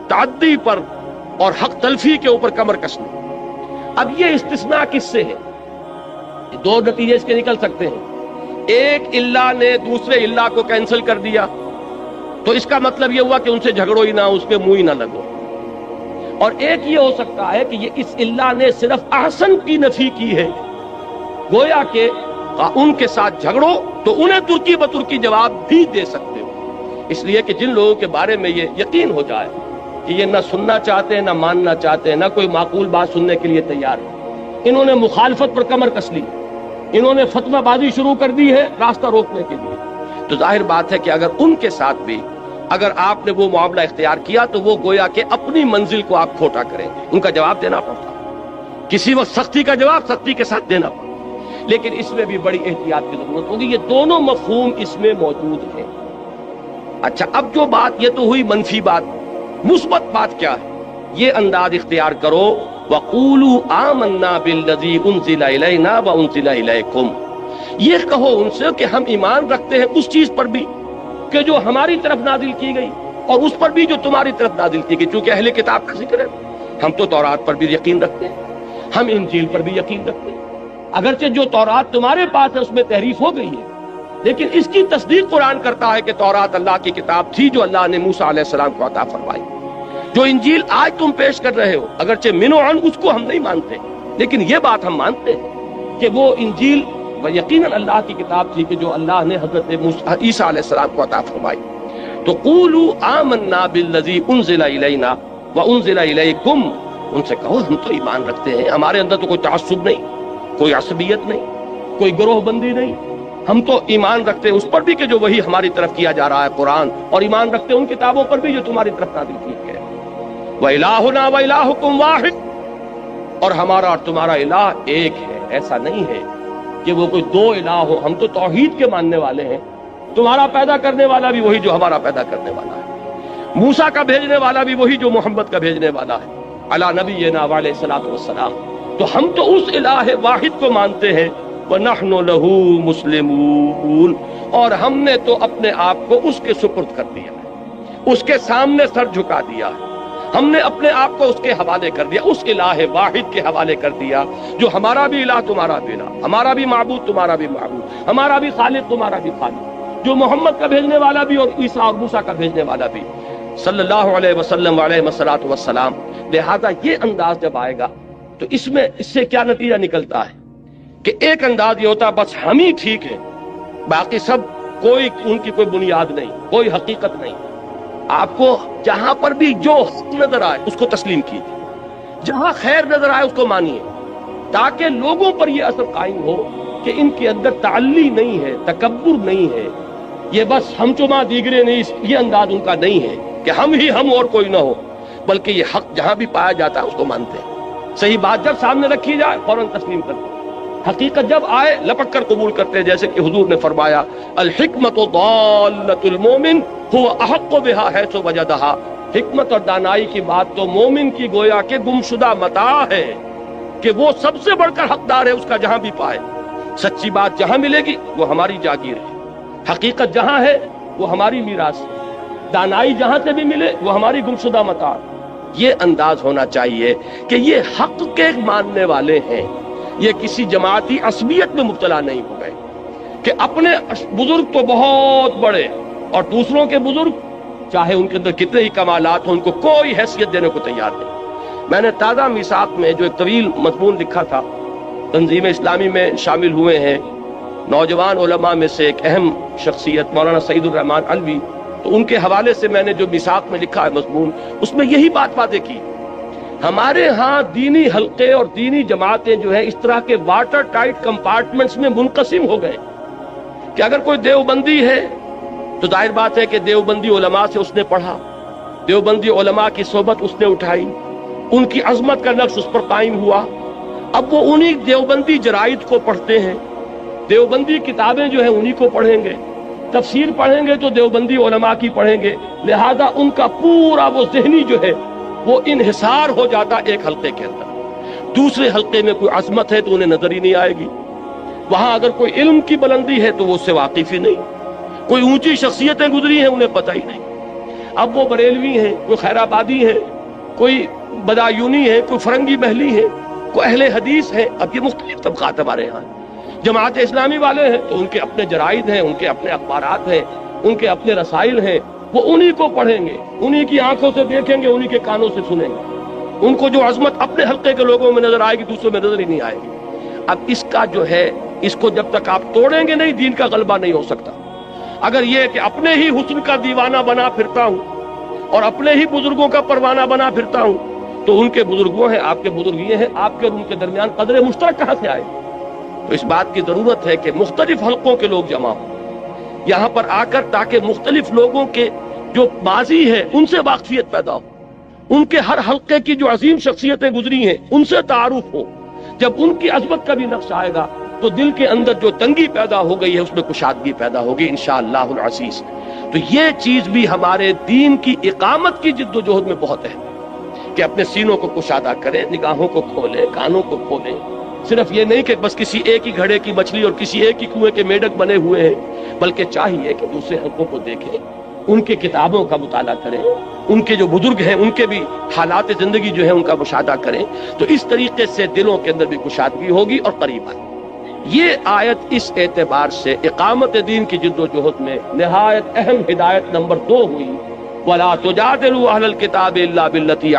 S2: تعدی پر اور حق تلفی کے اوپر کمر کسنے۔ اب یہ استثناء کس سے ہے؟ دو نتیجے اس کے نکل سکتے ہیں۔ ایک اللہ نے دوسرے اللہ کو کینسل کر دیا تو اس کا مطلب یہ ہوا کہ ان سے جھگڑو ہی نہ، اس پہ منہ ہی نہ لگو۔ اور ایک یہ ہو سکتا ہے کہ یہ اس اللہ نے صرف احسن کی نفی کی ہے، گویا کہ ان کے ساتھ جھگڑو تو انہیں ترکی بترکی جواب بھی دے سکتے ہو، اس لیے کہ جن لوگوں کے بارے میں یہ یقین ہو جائے کہ یہ نہ سننا چاہتے ہیں نہ ماننا چاہتے ہیں، نہ کوئی معقول بات سننے کے لیے تیار ہے، انہوں نے مخالفت پر کمر کس لی، انہوں نے فتوی بازی شروع کر دی ہے راستہ روکنے کے لیے، تو ظاہر بات ہے کہ اگر ان کے ساتھ بھی اگر آپ نے وہ معاملہ اختیار کیا تو وہ گویا کہ اپنی منزل کو آپ کھوٹا کریں، ان کا جواب دینا پڑتا، کسی وقت سختی کا جواب سختی کے ساتھ دینا پڑتا، لیکن اس میں بھی بڑی احتیاط کی ضرورت ہوگی۔ یہ دونوں مفہوم اس میں موجود ہیں۔ اچھا، اب جو بات یہ تو ہوئی منفی بات، مثبت بات کیا ہے؟ یہ انداز اختیار کرو وَقُولُوا آمَنَّا بِالَّذِي أُنزِلَ إِلَيْنَا وَأُنزِلَ إِلَيْكُمْ، یہ کہو ان سے کہ ہم ایمان رکھتے ہیں اس چیز پر بھی کہ جو ہماری طرف نازل کی گئی اور اس پر بھی جو تمہاری طرف نازل کی گئی، چونکہ اہل کتاب کا ذکر ہے، ہم تو تورات پر بھی یقین رکھتے ہیں، ہم انجیل پر بھی یقین رکھتے ہیں، اگرچہ جو تورات تمہارے پاس ہے اس میں تحریف ہو گئی ہے، لیکن اس کی تصدیق قرآن کرتا ہے کہ تورات اللہ کی کتاب تھی جو اللہ نے موسیٰ علیہ السلام کو عطا فرمائی۔ جو انجیل آج تم پیش کر رہے ہو، اگرچہ من و عن اس کو ہم نہیں مانتے، لیکن یہ بات ہم مانتے ہیں کہ وہ انجیل یقیناً اللہ کی کتاب تھی کہ جو اللہ نے حضرت عیسیٰ علیہ السلام کو عطا فرمائی۔ تو قولوا آمنا بالذی انزل الینا وانزل الیکم، ان سے کہو ہم تو ایمان رکھتے ہیں، ہمارے اندر تو کوئی تعصب نہیں، کوئی عصبیت نہیں، کوئی گروہ بندی نہیں، ہم تو ایمان رکھتے ہیں اس پر بھی کہ جو وہی ہماری طرف کیا جا رہا ہے قرآن، اور ایمان رکھتے ہیں ان کتابوں پر بھی جو تمہاری طرف نازل کی گئی ہے۔ وَإِلَٰهُنَا وَإِلَٰهُكُمْ وَاحِدٌ، اور ہمارا اور تمہارا الہ ایک ہے، ایسا نہیں ہے کہ وہ کوئی دو الہ ہو، ہم تو توحید کے ماننے والے ہیں، تمہارا پیدا کرنے والا بھی وہی جو ہمارا پیدا کرنے والا ہے، موسیٰ کا بھیجنے والا بھی وہی جو محمد کا بھیجنے والا ہے علی نبینا علیہ الصلوۃ والسلام۔ تو ہم تو اس الہ واحد کو مانتے ہیں، وَنَحْنُ لَهُ مُسْلِمُونَ، اور ہم نے تو اپنے آپ کو اس کے سپرد کر دیا ہے، اس کے سامنے سر جھکا دیا ہے، ہم نے اپنے آپ کو اس کے حوالے کر دیا، اس الہ واحد کے حوالے کر دیا جو ہمارا بھی الہ تمہارا بھی الہ، ہمارا بھی معبود تمہارا بھی معبود، ہمارا بھی خالق تمہارا بھی خالق، جو محمد کا بھیجنے والا بھی اور عیسیٰ اور موسیٰ کا بھیجنے والا بھی صلی اللہ علیہ وسلم علیہ الصلوۃ والسلام۔ لہذا یہ انداز جب آئے گا تو اس سے کیا نتیجہ نکلتا ہے کہ ایک انداز یہ ہوتا ہے بس ہم ہی ٹھیک ہیں، باقی سب کوئی ان کی کوئی بنیاد نہیں، کوئی حقیقت نہیں۔ آپ کو جہاں پر بھی جو حق نظر آئے اس کو تسلیم کیجیے، جہاں خیر نظر آئے اس کو مانیے، تاکہ لوگوں پر یہ اثر قائم ہو کہ ان کے اندر تعلی نہیں ہے، تکبر نہیں ہے، یہ بس ہم چما دیگرے نہیں، یہ انداز ان کا نہیں ہے کہ ہم ہی ہم اور کوئی نہ ہو، بلکہ یہ حق جہاں بھی پایا جاتا ہے اس کو مانتے ہیں۔ صحیح بات جب سامنے رکھی جائے فوراً تسلیم کرتے ہیں، حقیقت جب آئے لپک کر قبول کرتے ہیں، جیسے کہ حضور نے فرمایا الحکمت ضالۃ المومن هو احق بها حیث وجدها، حکمت اور دانائی کی بات تو مومن کی گویا کہ گمشدہ متاع ہے کہ وہ سب سے بڑھ کر حقدار ہے اس کا جہاں بھی پائے۔ سچی بات جہاں ملے گی وہ ہماری جاگیر ہے، حقیقت جہاں ہے وہ ہماری میراث ہے، دانائی جہاں سے بھی ملے وہ ہماری گمشدہ متاع۔ یہ انداز ہونا چاہیے کہ یہ حق کے ماننے والے ہیں، یہ کسی جماعتی عصبیت میں مبتلا نہیں ہو گئے کہ اپنے بزرگ تو بہت بڑے اور دوسروں کے بزرگ چاہے ان کے اندر کتنے ہی کمالات ہوں ان کو کوئی حیثیت دینے کو تیار نہیں۔ میں نے تازہ میثاق میں جو ایک طویل مضمون لکھا تھا، تنظیم اسلامی میں شامل ہوئے ہیں نوجوان علماء میں سے ایک اہم شخصیت مولانا سعید الرحمن علوی، تو ان کے حوالے سے میں نے جو میثاق میں لکھا ہے مضمون، اس میں یہی بات واضح کی۔ ہمارے ہاں دینی حلقے اور دینی جماعتیں جو ہیں اس طرح کے واٹر ٹائٹ کمپارٹمنٹس میں منقسم ہو گئے کہ اگر کوئی دیوبندی ہے تو ظاہر بات ہے کہ دیوبندی علماء سے اس نے پڑھا، دیوبندی علماء کی صحبت اس نے اٹھائی، ان کی عظمت کا نقش اس پر قائم ہوا، اب وہ انہی دیوبندی جرائد کو پڑھتے ہیں، دیوبندی کتابیں جو ہیں انہی کو پڑھیں گے، تفسیر پڑھیں گے تو دیوبندی علماء کی پڑھیں گے، لہذا ان کا پورا وہ ذہنی جو ہے وہ انحصار ہو جاتا ایک حلقے کے اندر۔ دوسرے حلقے میں کوئی عظمت ہے تو انہیں نظر ہی نہیں آئے گی، وہاں اگر کوئی علم کی بلندی ہے تو وہ اس سے واقف ہی نہیں، کوئی اونچی شخصیتیں گزری ہیں انہیں پتہ ہی نہیں۔ اب وہ بریلوی ہیں، کوئی خیر آبادی ہے، کوئی بدایونی ہے، کوئی فرنگی محلی ہے، کوئی اہل حدیث ہے، اب یہ مختلف طبقات ہمارے ہاں۔ جماعت اسلامی والے ہیں تو ان کے اپنے جرائد ہیں، ان کے اپنے اخبارات ہیں، ان کے اپنے رسائل ہیں، وہ انہی کو پڑھیں گے، انہی کی آنکھوں سے دیکھیں گے، انہی کے کانوں سے سنیں گے، ان کو جو عظمت اپنے حلقے کے لوگوں میں نظر آئے گی دوسروں میں نظر ہی نہیں آئے گی۔ اب اس کا جو ہے اس کو جب تک آپ توڑیں گے نہیں دین کا غلبہ نہیں ہو سکتا۔ اگر یہ کہ اپنے ہی حسن کا دیوانہ بنا پھرتا ہوں اور اپنے ہی بزرگوں کا پروانہ بنا پھرتا ہوں تو ان کے بزرگ وہ ہیں، آپ کے بزرگ یہ ہیں، آپ کے اور ان کے درمیان قدر مشترک کہاں سے آئے؟ تو اس بات کی ضرورت ہے کہ مختلف حلقوں کے لوگ جمع ہوں یہاں پر آ کر، تاکہ مختلف لوگوں کے جو ماضی ہے ان سے واقفیت پیدا ہو، ان کے ہر حلقے کی جو عظیم شخصیتیں گزری ہیں ان سے تعارف ہو۔ جب ان کی عظمت کا بھی نقش آئے گا تو دل کے اندر جو تنگی پیدا ہو گئی ہے اس میں کشادگی پیدا ہوگی انشاءاللہ العزیز۔ تو یہ چیز بھی ہمارے دین کی اقامت کی جد و جہد میں بہت ہے کہ اپنے سینوں کو کشادہ کریں، نگاہوں کو کھولیں، کانوں کو کھولیں۔ صرف یہ نہیں کہ بس کسی ایک ہی گھڑے کی مچھلی اور کسی ایک ہی کنویں کے میڈک بنے ہوئے ہیں، بلکہ چاہیے کہ دوسرے حلقوں کو دیکھیں، ان کے کتابوں کا مطالعہ کریں، ان کے جو بزرگ ہیں ان کے بھی حالات زندگی جو ہے ان کا مشاہدہ کریں، تو اس طریقے سے دلوں کے اندر بھی کشادگی ہوگی اور قریب آئے۔ یہ آیت اس اعتبار سے اقامت دین کی جد و جہد میں نہایت اہم ہدایت نمبر 2 ہوئی، وَلَا تُجَادِلُوا أَهْلَ الْكِتَابِ إِلَّا بِالَّتِي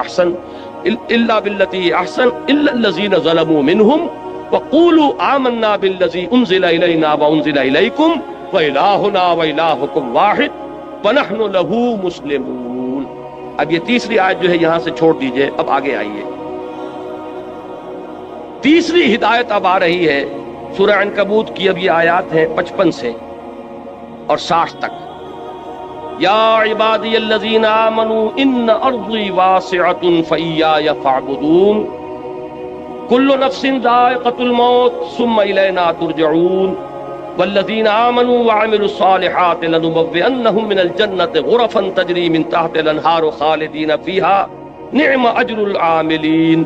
S2: أَحْسَنَ إِلَّا الَّذِينَ ظَلَمُوا مِنْهُمْ وَقُولُوا آمَنَّا بِالَّذِي أُنزِلَ إِلَيْنَا وَأُنزِلَ إِلَيْكُمْ وَإِلَٰهُنَا وَإِلَٰهُكُمْ وَاحِدٌ۔ وَنَحْنُ لَهُ مُسْلِمُونَ۔ اب یہ تیسری آیت جو ہے یہاں سے چھوڑ دیجئے، اب آگے آئیے۔ تیسری ہدایت اب آ رہی ہے سورہ عنکبوت کی، اب یہ آیات ہیں 55 سے اور 60 تک۔ یا عبادی الذین آمنوا ان ارضی واسعۃ فایای فاعبدون کل نفس ذائقۃ الموت ثم الینا ترجعون والذین آمنوا وعملوا الصالحات لنبوئنهم من الجنة غرفا تجری من تحت الانہار خالدین فیہا نعم اجر العاملین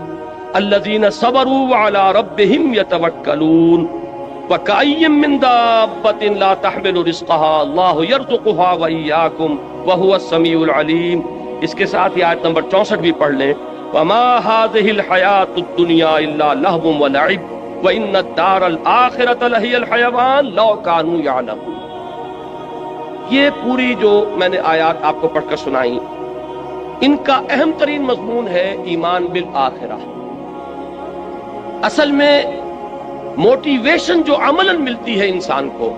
S2: الذین صبروا وعلی ربهم یتوکلون وَكَأَيٍّ مِّن دَابَّةٍ لَا تَحْمِلُ رِزْقَهَا اللَّهُ يَرْزُقُهَا وَإِيَّاكُمْ وَهُوَ السَّمِيعُ الْعَلِيمُ۔ اس کے ساتھ ہی آیت نمبر 64 بھی پڑھ لیں۔ وَمَا هَٰذِهِ الْحَيَاةُ الدُّنْيَا إِلَّا لَهْوٌ وَلَعِبٌ وَإِنَّ الدَّارَ الْآخِرَةَ لَهِيَ الْحَيَوَانُ لَوْ كَانُوا يَعْلَمُونَ۔ یہ پوری جو میں نے آیات آپ کو پڑھ کر سنائی، ان کا اہم ترین مضمون ہے ایمان بالآخرہ۔ اصل میں موٹیویشن جو عملاً ملتی ہے انسان کو،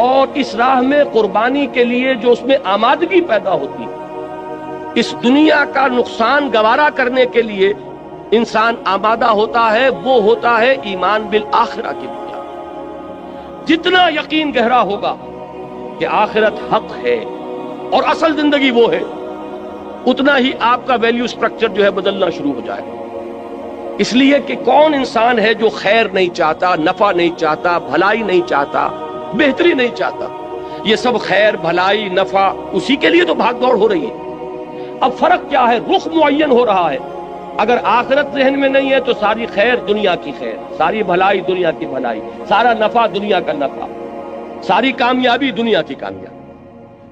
S2: اور اس راہ میں قربانی کے لیے جو اس میں آمادگی پیدا ہوتی ہے، اس دنیا کا نقصان گوارا کرنے کے لیے انسان آمادہ ہوتا ہے، وہ ہوتا ہے ایمان بالآخرہ کی بنیاد۔ جتنا یقین گہرا ہوگا کہ آخرت حق ہے اور اصل زندگی وہ ہے، اتنا ہی آپ کا ویلیو سٹرکچر جو ہے بدلنا شروع ہو جائے گا۔ اس لیے کہ کون انسان ہے جو خیر نہیں چاہتا، نفع نہیں چاہتا، بھلائی نہیں چاہتا، بہتری نہیں چاہتا؟ یہ سب خیر، بھلائی، نفع، اسی کے لیے تو بھاگ دوڑ ہو رہی ہے۔ اب فرق کیا ہے؟ رخ معین ہو رہا ہے۔ اگر آخرت ذہن میں نہیں ہے تو ساری خیر دنیا کی خیر، ساری بھلائی دنیا کی بھلائی، سارا نفع دنیا کا نفع، ساری کامیابی دنیا کی کامیابی۔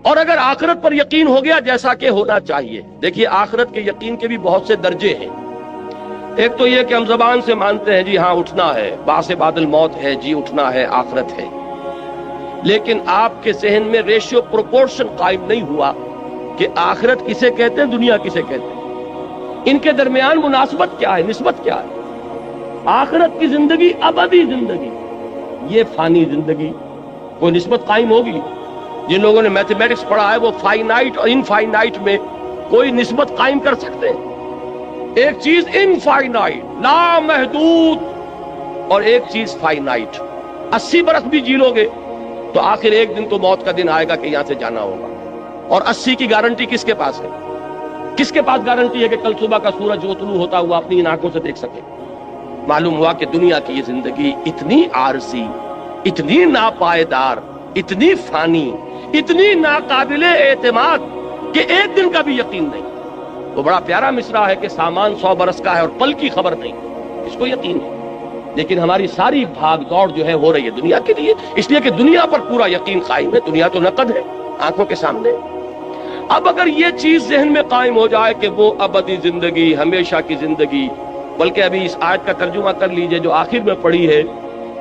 S2: اور اگر آخرت پر یقین ہو گیا جیسا کہ ہونا چاہیے، دیکھیے آخرت کے یقین کے بھی بہت سے درجے ہیں۔ ایک تو یہ کہ ہم زبان سے مانتے ہیں جی ہاں اٹھنا ہے، بعث بعد الموت ہے، جی اٹھنا ہے، آخرت ہے، لیکن آپ کے ذہن میں ریشیو پروپورشن قائم نہیں ہوا کہ آخرت کسے کہتے ہیں، دنیا کسے کہتے ہیں، ان کے درمیان مناسبت کیا ہے، نسبت کیا ہے۔ آخرت کی زندگی ابدی زندگی، یہ فانی زندگی، کوئی نسبت قائم ہوگی؟ جن لوگوں نے میتھمیٹکس پڑھا ہے وہ فائنائٹ اور انفائنائٹ میں کوئی نسبت قائم کر سکتے ہیں؟ ایک چیز انفائنائٹ لامحدود اور ایک چیز فائنائٹ۔ 80 برس بھی جی لو گے تو آخر ایک دن تو موت کا دن آئے گا کہ یہاں سے جانا ہوگا، اور 80 کی گارنٹی کس کے پاس ہے؟ کس کے پاس گارنٹی ہے کہ کل صبح کا سورج جو طلوع ہوتا ہوا اپنی ان آنکھوں سے دیکھ سکے؟ معلوم ہوا کہ دنیا کی یہ زندگی اتنی عارضی، اتنی ناپائیدار، اتنی فانی، اتنی ناقابل اعتماد کہ ایک دن کا بھی یقین نہیں۔ وہ بڑا پیارا مصرع ہے کہ سامان 100 برس کا ہے اور پل کی خبر نہیں، اس کو یقین ہے، لیکن ہماری ساری بھاگ دوڑ جو ہے ہو رہی ہے دنیا کے لیے، اس لیے کہ دنیا پر پورا یقین قائم ہے، دنیا تو نقد ہے آنکھوں کے سامنے۔ اب اگر یہ چیز ذہن میں قائم ہو جائے کہ وہ ابدی زندگی، ہمیشہ کی زندگی، بلکہ ابھی اس آیت کا ترجمہ کر لیجئے جو آخر میں پڑھی ہے،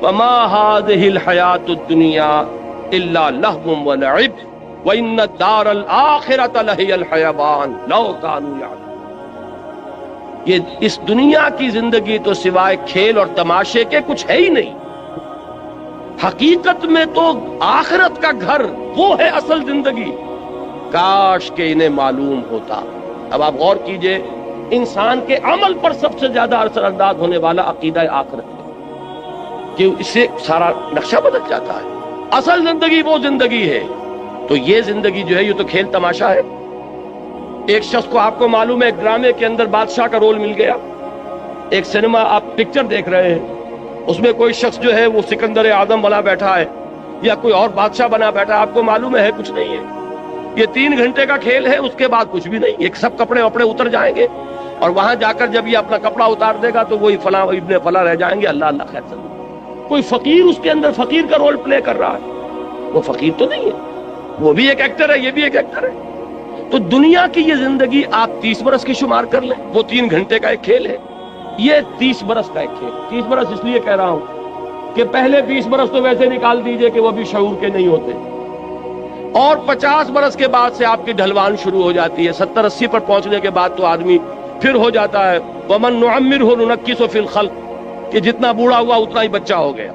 S2: وَمَا هَٰذِهِ الْحَيَاةُ الدُّنْيَا إِلَّا لَهْوٌ وَلَعِبٌ وَإِنَّ الدَّارَ الْآخِرَةَ لَهِيَ الْحَيَوَانُ لَوْ كَانُوا يَعْلَمُونَ۔ یہ اس دنیا کی زندگی تو سوائے کھیل اور تماشے کے کچھ ہے ہی نہیں۔ حقیقت میں تو آخرت کا گھر وہ ہے اصل زندگی، کاش کہ انہیں معلوم ہوتا۔ اب آپ غور کیجئے، انسان کے عمل پر سب سے زیادہ اثر انداز ہونے والا عقیدہ آخرت ہے، کہ اس سے سارا نقشہ بدل جاتا ہے۔ اصل زندگی وہ زندگی ہے، تو یہ زندگی جو ہے یہ تو کھیل تماشا ہے۔ ایک شخص کو آپ کو معلوم ہے ایک ڈرامے کے اندر بادشاہ کا رول مل گیا، ایک سینما آپ پکچر دیکھ رہے ہیں، اس میں کوئی شخص جو ہے وہ سکندر اعظم بنا بیٹھا ہے یا کوئی اور بادشاہ بنا بیٹھا ہے، آپ کو معلوم ہے کچھ نہیں ہے، یہ 3 گھنٹے کا کھیل ہے، اس کے بعد کچھ بھی نہیں، یہ سب کپڑے وپڑے اتر جائیں گے اور وہاں جا کر جب یہ اپنا کپڑا اتار دے گا تو وہی فلاں ابن فلاں رہ جائیں گے، اللہ اللہ خیر سلام۔ کوئی فقیر اس کے اندر فقیر کا رول پلے کر رہا ہے، وہ فقیر تو نہیں ہے، وہ بھی ایک ایکٹر ہے، یہ بھی ایک ایکٹر ہے۔ تو دنیا کی یہ زندگی آپ 30 برس کی شمار کر لیں، وہ 3 گھنٹے کا ایک کھیل ہے، یہ 30 برس کا ایک کھیل۔ 30 برس اس لیے کہہ رہا ہوں کہ پہلے 20 برس تو ویسے نکال دیجئے کہ وہ بھی شعور کے نہیں ہوتے، اور 50 برس کے بعد سے آپ کی ڈھلوان شروع ہو جاتی ہے، 70-80 پر پہنچنے کے بعد تو آدمی پھر ہو جاتا ہے وَمَن نُعَمِّرْهُ نُنَكِّسُهُ فِي الْخَلْقِ، کہ جتنا بوڑھا ہوا اتنا ہی بچہ ہو گیا۔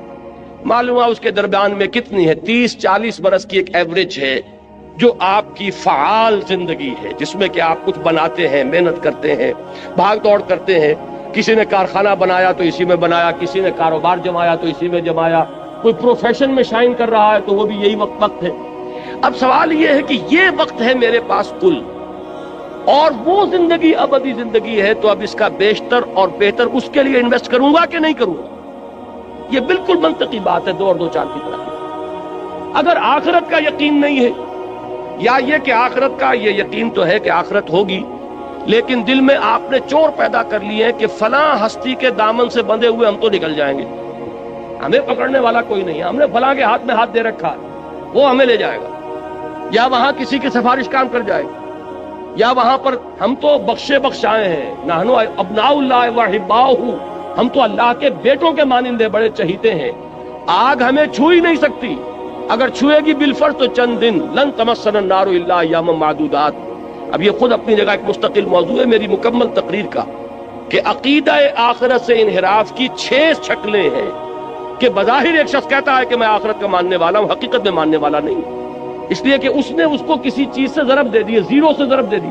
S2: معلوم ہے اس کے درمیان میں کتنی ہے، 30-40 برس کی ایک ایوریج ہے جو آپ کی فعال زندگی ہے، جس میں کہ آپ کچھ بناتے ہیں، محنت کرتے ہیں، بھاگ دوڑ کرتے ہیں. کسی نے کارخانہ بنایا تو اسی میں بنایا، کسی نے کاروبار جمایا تو اسی میں جمایا، کوئی پروفیشن میں شائن کر رہا ہے تو وہ بھی یہی وقت ہے. اب سوال یہ ہے کہ یہ وقت ہے میرے پاس کل، اور وہ زندگی ابدی زندگی ہے، تو اب اس کا بیشتر اور بہتر اس کے لیے انویسٹ کروں گا کہ نہیں کروں گا؟ یہ بالکل منطقی بات ہے، دو اور دو چار کی طرح. اگر آخرت کا یقین نہیں ہے، یا یہ کہ آخرت کا یہ یقین تو ہے کہ آخرت ہوگی، لیکن دل میں آپ نے چور پیدا کر لیے ہیں کہ فلاں ہستی کے دامن سے بندھے ہوئے ہم تو نکل جائیں گے، ہمیں پکڑنے والا کوئی نہیں ہے، ہم نے فلاں کے ہاتھ میں ہاتھ دے رکھا ہے، وہ ہمیں لے جائے گا، یا وہاں کسی کی سفارش کام کر جائے گا، یا وہاں پر ہم تو بخشے بخشائے ہیں، نحنو ابناء اللہ واحباؤہ، ہم تو اللہ کے بیٹوں کے مانندے بڑے چہیتے ہیں، آگ ہمیں چھو ہی نہیں سکتی، اگر چھوئے گی بالفرض تو چند دن، لن تمسنا النار الا ایاما معدودات. اب یہ خود اپنی جگہ ایک مستقل موضوع ہے میری مکمل تقریر کا، کہ عقیدہ آخرت سے انحراف کی 6 شکلیں ہیں، کہ بظاہر ایک شخص کہتا ہے کہ میں آخرت کا ماننے والا ہوں، حقیقت میں ماننے والا نہیں، اس لیے کہ اس نے اس کو کسی چیز سے ضرب دے دی ہے، زیرو سے ضرب دے دی،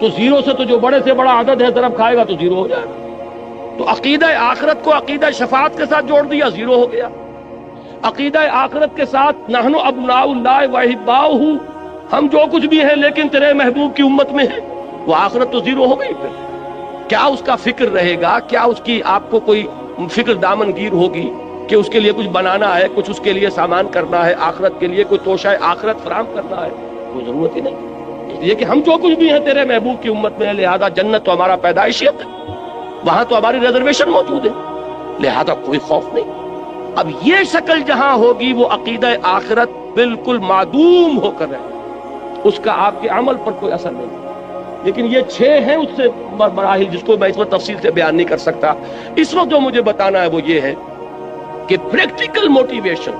S2: تو زیرو سے تو جو بڑے سے بڑا عدد ہے ضرب کھائے گا تو زیرو ہو جائے گا. تو عقیدہ آخرت کو عقیدہ شفاعت کے ساتھ جوڑ دیا، زیرو ہو گیا. عقیدہ آخرت کے ساتھ نحن ابناء اللہ واحباؤہ، ہم جو کچھ بھی ہیں لیکن تیرے محبوب کی امت میں ہیں، وہ آخرت تو زیرو ہو گئی. پھر کیا اس کا فکر رہے گا؟ کیا اس کی آپ کو کوئی فکر دامن گیر ہوگی کہ اس کے لیے کچھ بنانا ہے، کچھ اس کے لیے سامان کرنا ہے، آخرت کے لیے کوئی توشہ آخرت فراہم کرنا ہے؟ کوئی ضرورت ہی نہیں، اس لیے کہ ہم جو کچھ بھی ہیں تیرے محبوب کی امت میں ہے، لہذا جنت تو ہمارا پیدائشیت ہے، وہاں تو ہماری ریزرویشن موجود ہے، لہذا کوئی خوف نہیں. اب یہ شکل جہاں ہوگی وہ عقیدہ آخرت بالکل معدوم ہو کر رہے، اس کا آپ کے عمل پر کوئی اثر نہیں. لیکن یہ 6 ہیں اس سے مراحل، جس کو میں اس وقت تفصیل سے بیان نہیں کر سکتا. اس وقت جو مجھے بتانا ہے وہ یہ ہے کہ پریکٹیکل موٹیویشن،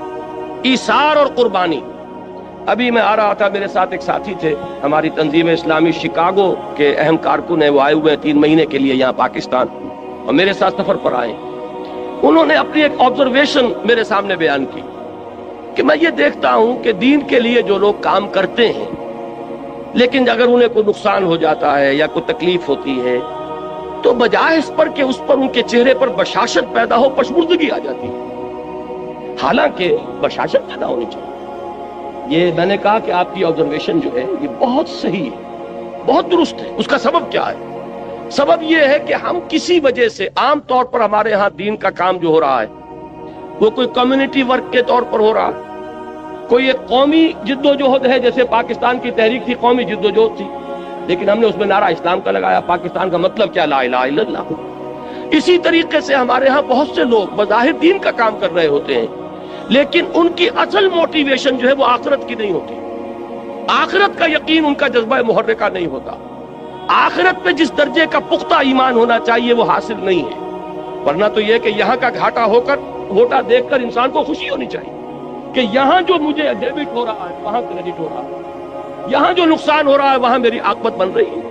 S2: ایثار اور قربانی. ابھی میں آ رہا تھا، میرے ساتھ ایک ساتھی تھے، ہماری تنظیم اسلامی شکاگو کے اہم کارکن ہیں، وہ آئے ہوئے ہیں 3 مہینے کے لیے یہاں پاکستان، اور میرے ساتھ سفر پر آئے. انہوں نے اپنی ایک آبزرویشن میرے سامنے بیان کی کہ میں یہ دیکھتا ہوں کہ دین کے لیے جو لوگ کام کرتے ہیں، لیکن اگر انہیں کوئی نقصان ہو جاتا ہے یا کوئی تکلیف ہوتی ہے تو بجائے اس پر کہ اس پر ان کے چہرے پر بشاشت پیدا ہو، پشمردگی آ جاتی ہے. حالانکہ بشاشت پیدا ہونی چاہیے. یہ میں نے کہا کہ آپ کی آبزرویشن جو ہے یہ بہت صحیح ہے، بہت درست ہے. اس کا سبب کیا ہے؟ سبب یہ ہے کہ ہم کسی وجہ سے، عام طور پر ہمارے ہاں دین کا کام جو ہو رہا ہے وہ کوئی کمیونٹی ورک کے طور پر ہو رہا ہے، کوئی ایک قومی جد و جہد ہے، جیسے پاکستان کی تحریک تھی، قومی جد و جہد تھی، لیکن ہم نے اس میں نعرہ اسلام کا لگایا. پاکستان کا مطلب کیا؟ لا الہ الا اللہ. اسی طریقے سے ہمارے ہاں بہت سے لوگ بظاہر دین کا کام کر رہے ہوتے ہیں، لیکن ان کی اصل موٹیویشن جو ہے وہ آخرت کی نہیں ہوتی، آخرت کا یقین ان کا جذبہ محرکہ نہیں ہوتا، آخرت پہ جس درجے کا پختہ ایمان ہونا چاہیے وہ حاصل نہیں ہے. ورنہ تو یہ کہ یہاں کا گھاٹا ہو کر، گھوٹا دیکھ کر انسان کو خوشی ہونی چاہیے کہ یہاں جو مجھے ڈیبٹ ہو رہا ہے وہاں کریڈٹ ہو رہا ہے، یہاں جو نقصان ہو رہا ہے وہاں میری عاقبت بن رہی ہے.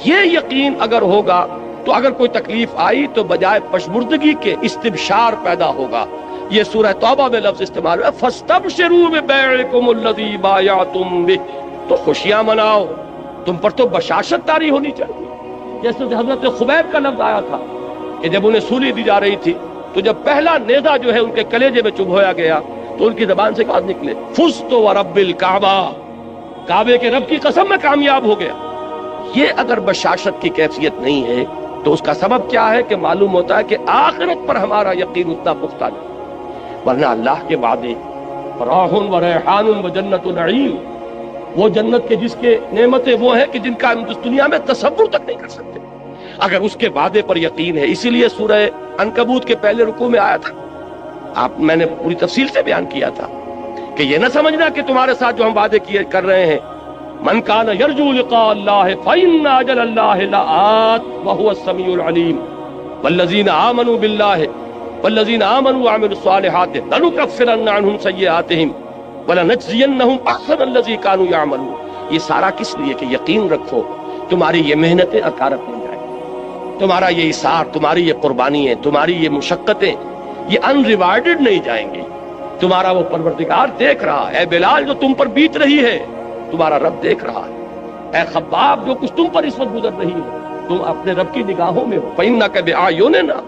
S2: یہ یقین اگر ہوگا تو اگر کوئی تکلیف آئی تو بجائے پشمردگی کے استبشار پیدا ہوگا. یہ سورہ توبہ میں لفظ استعمال ہے، فَاسْتَبْشِرُوا بِبَيْعِكُمُ الَّذِي بَایَعْتُم بِهِ، تو خوشیاں مناؤ، تم پر تو بشاشت طاری ہونی چاہیے. جیسے حضرت خبیب کا لفظ آیا تھا کہ جب انہیں سولی دی جا رہی تھی تو جب پہلا نیزہ جو ہے ان کے کلیجے میں چبھویا گیا تو ان کی زبان سے بات نکلے، فزت ورب الکعبہ، کعبے کے رب کی قسم میں کامیاب ہو گیا. یہ اگر بشاشت کی کیفیت نہیں ہے تو اس کا سبب کیا ہے کہ معلوم ہوتا ہے کہ آخرت پر ہمارا یقین اتنا پختہ نہیں. ورنہ اللہ کے وعدے راح و ریحان و جنت نعیم، وہ جنت کے جس کے نعمتیں وہ ہیں کہ جن کا ہم اس دنیا میں تصور تک نہیں کر سکتے، اگر اس کے وعدے پر یقین ہے. اسی لیے سورہ عنکبوت کے پہلے رکوع میں آیا تھا، میں نے پوری تفصیل سے بیان کیا تھا کہ یہ نہ سمجھنا کہ تمہارے ساتھ جو ہم وعدے کر رہے ہیں، من کان یرجو لقاء اللہ فإن اجل اللہ لآت وهو السمیع العلیم والذین آمنوا باللہ والذین آمنوا وعملوا الصالحات لنکفرن عنہم سیئاتہم وَلَنَجْزِيَنَّهُمْ أَحْسَنَ الَّذِي كَانُوا يَعْمَلُونَ. یہ سارا کس لیے کہ یقین رکھو تمہاری یہ محنتیں اکارت نہیں جائیں، تمہارا یہ اثار، تمہاری یہ قربانیاں، تمہاری یہ مشقتیں یہ ان ریوارڈڈ نہیں جائیں گی. تمہارا وہ پروردگار دیکھ رہا ہے. اے بلال، جو تم پر بیت رہی ہے تمہارا رب دیکھ رہا ہے. اے خباب، جو کچھ تم پر اس وقت گزر رہی ہو تم اپنے رب کی نگاہوں میں ہو. فَإِنَّكَ بِأَعْيُنِنَا،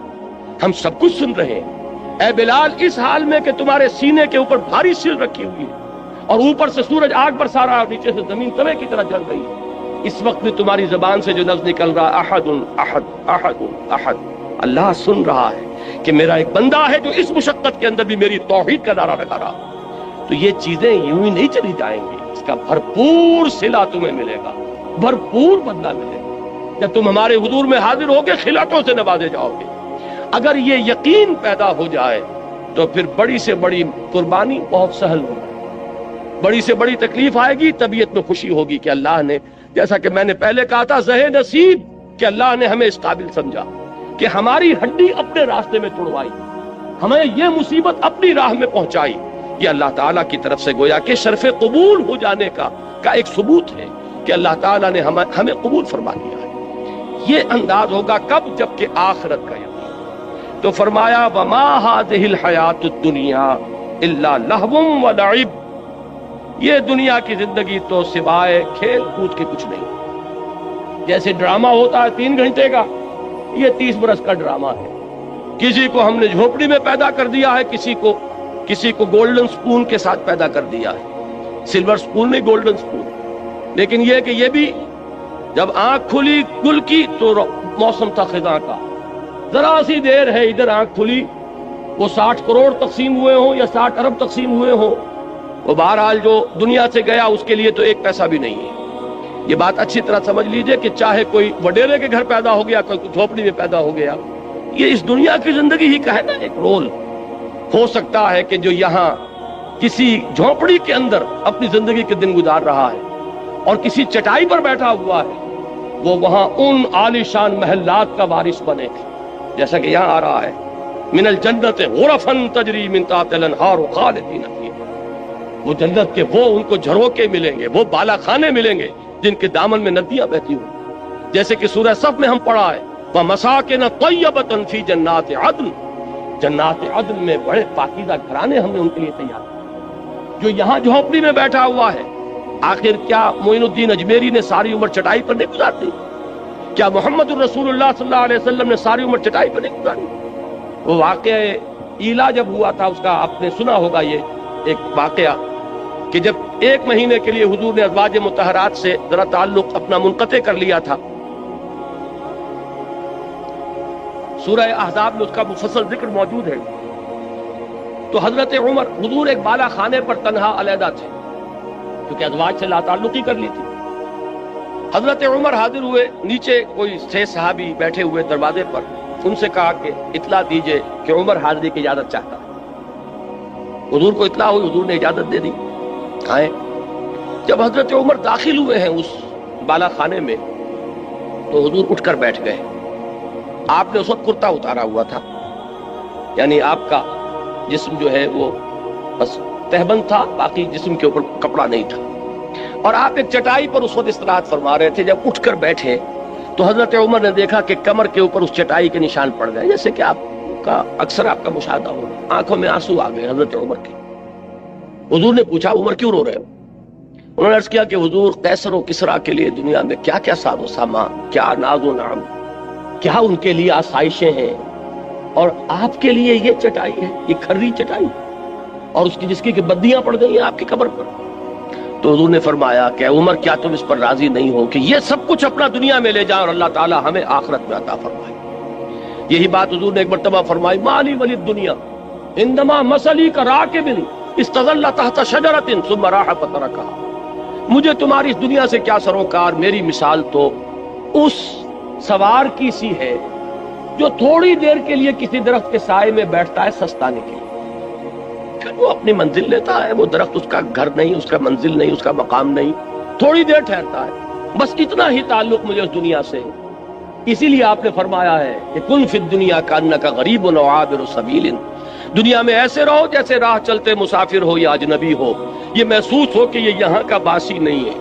S2: ہم سب کچھ سن رہے ہیں. اے بلال، اس حال میں کہ تمہارے سینے کے اوپر بھاری سل رکھی ہوئی ہے اور اوپر سے سورج آگ برسا رہا ہے اور نیچے سے زمین توے کی طرح جل رہی ہے، اس وقت بھی تمہاری زبان سے جو لفظ نکل رہا ہے احد احد احد احد، اللہ سن رہا ہے کہ میرا ایک بندہ ہے جو اس مشقت کے اندر بھی میری توحید کا نعرہ لگا رہا. تو یہ چیزیں یوں ہی نہیں چلی جائیں گی، اس کا بھرپور صلہ تمہیں ملے گا، بھرپور بدلہ ملے گا. جب تم ہمارے حضور میں حاضر ہوگے خلعتوں سے نوازے جاؤ گے. اگر یہ یقین پیدا ہو جائے تو پھر بڑی سے بڑی قربانی بہت سہل ہوگی، بڑی سے بڑی تکلیف آئے گی، طبیعت میں خوشی ہوگی کہ اللہ نے، جیسا کہ میں نے پہلے کہا تھا، زہ نصیب کہ اللہ نے ہمیں اس قابل سمجھا کہ ہماری ہڈی اپنے راستے میں توڑوائی، ہمیں یہ مصیبت اپنی راہ میں پہنچائی. یہ اللہ تعالیٰ کی طرف سے گویا کہ شرف قبول ہو جانے کا ایک ثبوت ہے کہ اللہ تعالیٰ نے ہمیں قبول فرما لیا ہے. یہ انداز ہوگا کب؟ جب کہ آخرت کا یقین. تو فرمایا وما هذه الحیات الدنیا الا لہو ولعب، یہ دنیا کی زندگی تو سوائے کھیل کود کے کچھ نہیں. جیسے ڈرامہ ہوتا ہے 3 گھنٹے کا، یہ 30 برس کا ڈرامہ ہے. کسی کو ہم نے جھوپڑی میں پیدا کر دیا ہے، کسی کو گولڈن سپون کے ساتھ پیدا کر دیا ہے. سلور سپون نہیں، گولڈن سپون. لیکن یہ کہ یہ بھی جب آنکھ کھلی گل کی تو موسم تھا خزاں کا، ذرا سی دیر ہے ادھر آنکھ کھلی، وہ 60 کروڑ تقسیم ہوئے ہوں یا 60 ارب تقسیم ہوئے ہوں، وہ بہرحال جو دنیا سے گیا اس کے لیے تو 1 پیسہ بھی نہیں ہے. یہ بات اچھی طرح سمجھ لیجئے کہ چاہے کوئی وڈیرے کے گھر پیدا ہو گیا، کوئی جھوپڑی میں پیدا ہو گیا، یہ اس دنیا کی زندگی ہی کا ہے نا ایک رول. ہو سکتا ہے کہ جو یہاں کسی جھوپڑی کے اندر اپنی زندگی کے دن گزار رہا ہے اور کسی چٹائی پر بیٹھا ہوا ہے، وہ وہاں ان عالی شان محلات کا وارث بنے، جیسا کہ یہاں آ رہا ہے من الجنت غرفا تجری من تحتها الانہار خالدین فیہا. وہ جنت کے وہ ان کو جھروکے ملیں گے، وہ بالا خانے ملیں گے جن کے دامن میں ندیاں بہتی ہوں، جیسے کہ سورہ صف میں ہم پڑھا ہے وَمَسَاكِنَ طَيِّبَةً فِي جَنَّاتِ عَدْنٍ، جنات عدن میں بڑے پاکیزہ گھرانے ہم نے ان کے لیے تیار کیے. جو یہاں جھونپڑی میں بیٹھا ہوا ہے، آخر کیا معین الدین اجمیری نے ساری عمر چٹائی پر نہیں گزارتی؟ کیا محمد الرسول اللہ صلی اللہ علیہ وسلم نے ساری عمر چٹائی پر نہیں گزاری؟ وہ واقعہ ایلا جب ہوا تھا، اس کا آپ نے سنا ہوگا، یہ ایک واقعہ کہ جب 1 مہینے کے لیے حضور نے ازواج مطہرات سے ذرا تعلق اپنا منقطع کر لیا تھا. سورہ احزاب میں اس کا مفصل ذکر موجود ہے. تو حضرت عمر، حضور ایک بالا خانے پر تنہا علیحدہ تھے کیونکہ ازواج سے لا تعلقی کر لی تھی. حضرت عمر حاضر ہوئے، نیچے کوئی 6 صحابی بیٹھے ہوئے دروازے پر، ان سے کہا کہ اطلاع دیجئے کہ عمر حاضری کی اجازت چاہتا ہے. حضور کو اطلاع ہوئی، حضور نے اجازت دے دی. آئے جب حضرت عمر داخل ہوئے ہیں اس بالا خانے میں تو حضور اٹھ کر بیٹھ گئے. آپ نے اس وقت کرتا اتارا ہوا تھا، یعنی آپ کا جسم جو ہے وہ بس تہبند تھا، باقی جسم کے اوپر کپڑا نہیں تھا، اور آپ ایک چٹائی پر اس وقت استراحت فرما رہے تھے. جب اٹھ کر بیٹھے تو حضرت عمر نے دیکھا کہ کمر کے اوپر اس چٹائی کے نشان پڑ گئے، جیسے کہ آپ کا اکثر آپ کا مشاہدہ ہو. آنکھوں میں آنسو آ گئے حضرت عمر کے. حضور نے پوچھا عمر کیوں رو رہے ہو؟ انہوں نے عرض کیا کہ حضور، قیصر و کسریٰ کے لیے دنیا میں کیا کیا ساز و سامان، کیا ناز و نعم، کیا ان کے لیے آسائشیں ہیں، اور آپ کے لیے یہ چٹائی ہے، یہ کھری چٹائی، اور اس کی جس کی کہ بدیاں پڑ گئی ہیں آپ کی قبر پر. تو حضور نے فرمایا کہ عمر، کیا تم اس پر راضی نہیں ہو کہ یہ سب کچھ اپنا دنیا میں لے جائیں اور اللہ تعالی ہمیں آخرت میں عطا فرمائے؟ یہی بات حضور نے ایک مرتبہ فرمائی، مالی ولی الدنیا انما مثلی کراکب استظل تحت شجرۃ ثم راح فترکها. مجھے تمہاری اس دنیا سے کیا سروکار، میری مثال تو اس سوار کی سی ہے جو تھوڑی دیر کے لیے کسی درخت کے سائے میں بیٹھتا ہے سستانے کے لیے. وہ اپنی منزل لیتا ہے، وہ درخت اس کا گھر نہیں، اس کا منزل نہیں، اس کا مقام نہیں، تھوڑی دیر ٹھہرتا ہے، بس اتنا ہی تعلق مجھے اس دنیا سے. اسی لیے آپ نے فرمایا ہے کہ کن فی الدنیا کانک غریب و عابر سبیل، دنیا میں ایسے رہو جیسے راہ چلتے مسافر ہو یا اجنبی ہو. یہ محسوس ہو کہ یہ یہاں کا باسی نہیں ہے،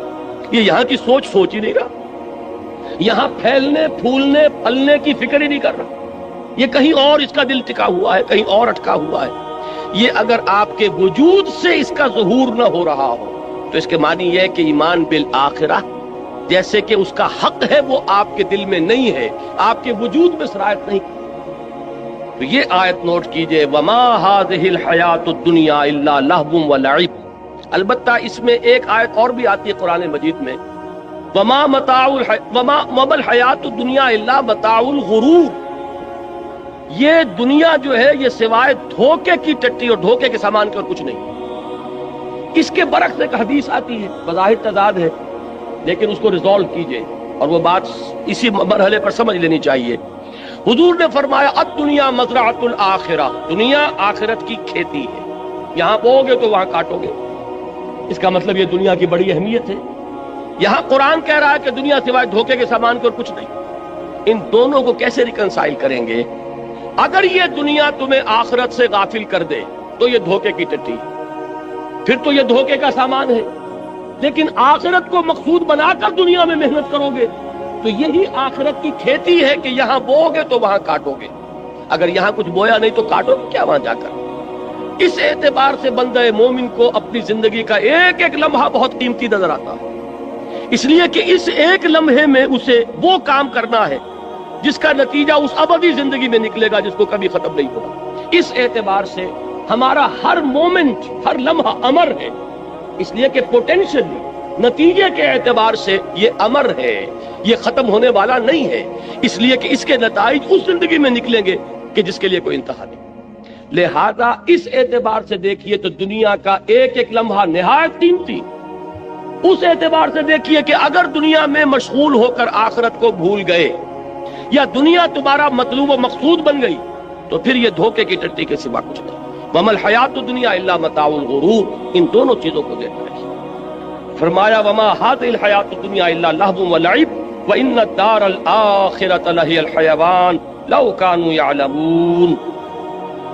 S2: یہ یہاں کی سوچ ہی نہیں رہا، یہاں پھیلنے پھولنے پھلنے کی فکر ہی نہیں کر رہا، یہ کہیں اور اس کا دل ٹکا ہوا ہے، کہیں اور اٹکا ہوا ہے. یہ اگر آپ کے وجود سے اس کا ظہور نہ ہو رہا ہو تو اس کے معنی یہ ہے کہ ایمان بالآخرہ جیسے کہ اس کا حق ہے وہ آپ کے دل میں نہیں ہے، آپ کے وجود میں سرایت نہیں۔ تو یہ آیت نوٹ کیجئے، وما هذه الحیات الدنیا الا لہو ولعب۔ البتہ اس میں ایک آیت اور بھی آتی ہے قرآن مجید میں، وما الحیات الدنیا الا متاع الغرور۔ یہ دنیا جو ہے یہ سوائے دھوکے کی ٹٹی اور دھوکے کے سامان کے اور کچھ نہیں۔ اس کے برعکس ایک حدیث آتی ہے، بظاہر تضاد ہے لیکن اس کو ریزالو کیجئے اور وہ بات اسی مرحلے پر سمجھ لینی چاہیے۔ حضور نے فرمایا الدنیا مزرعۃ الآخرہ، دنیا آخرت کی کھیتی ہے، یہاں بوؤ گے تو وہاں کاٹو گے۔ اس کا مطلب یہ دنیا کی بڑی اہمیت ہے۔ یہاں قرآن کہہ رہا ہے کہ دنیا سوائے دھوکے کے سامان کے اور کچھ نہیں۔ ان دونوں کو کیسے ریکنسائل کریں گے؟ اگر یہ دنیا تمہیں آخرت سے غافل کر دے تو یہ دھوکے کی ٹٹی، پھر تو یہ دھوکے کا سامان ہے۔ لیکن آخرت کو مقصود بنا کر دنیا میں محنت کرو گے تو یہی آخرت کی کھیتی ہے کہ یہاں بوؤ گے تو وہاں کاٹو گے۔ اگر یہاں کچھ بویا نہیں تو کاٹو گے کیا وہاں جا کر؟ اس اعتبار سے بندہ مومن کو اپنی زندگی کا ایک ایک لمحہ بہت قیمتی نظر آتا ہے، اس لیے کہ اس ایک لمحے میں اسے وہ کام کرنا ہے جس کا نتیجہ اس ابدی زندگی میں نکلے گا جس کو کبھی ختم نہیں ہوگا۔ اس اعتبار سے ہمارا ہر مومنٹ، ہر لمحہ امر ہے، اس لیے کہ پوٹینشلی نتیجے کے اعتبار سے یہ امر ہے، یہ ختم ہونے والا نہیں ہے، اس لیے کہ اس کے نتائج اس زندگی میں نکلیں گے کہ جس کے لیے کوئی انتہا نہیں۔ لہذا اس اعتبار سے دیکھیے تو دنیا کا ایک ایک لمحہ نہایت قیمتی۔ اس اعتبار سے دیکھیے کہ اگر دنیا میں مشغول ہو کر آخرت کو بھول گئے یا دنیا تمہارا مطلوب و مقصود بن گئی تو پھر یہ دھوکے کی ٹٹی کے سوا کچھ نہیں۔ وما الحیات الدنیا الا متاع الغرور، ان دونوں چیزوں کو دیکھ رہے ہیں۔ فرمایا وما هذه الحیات الدنیا الا لہو ولعب وان الدار الاخرۃ لہی الحیوان لو كانوا يعلمون۔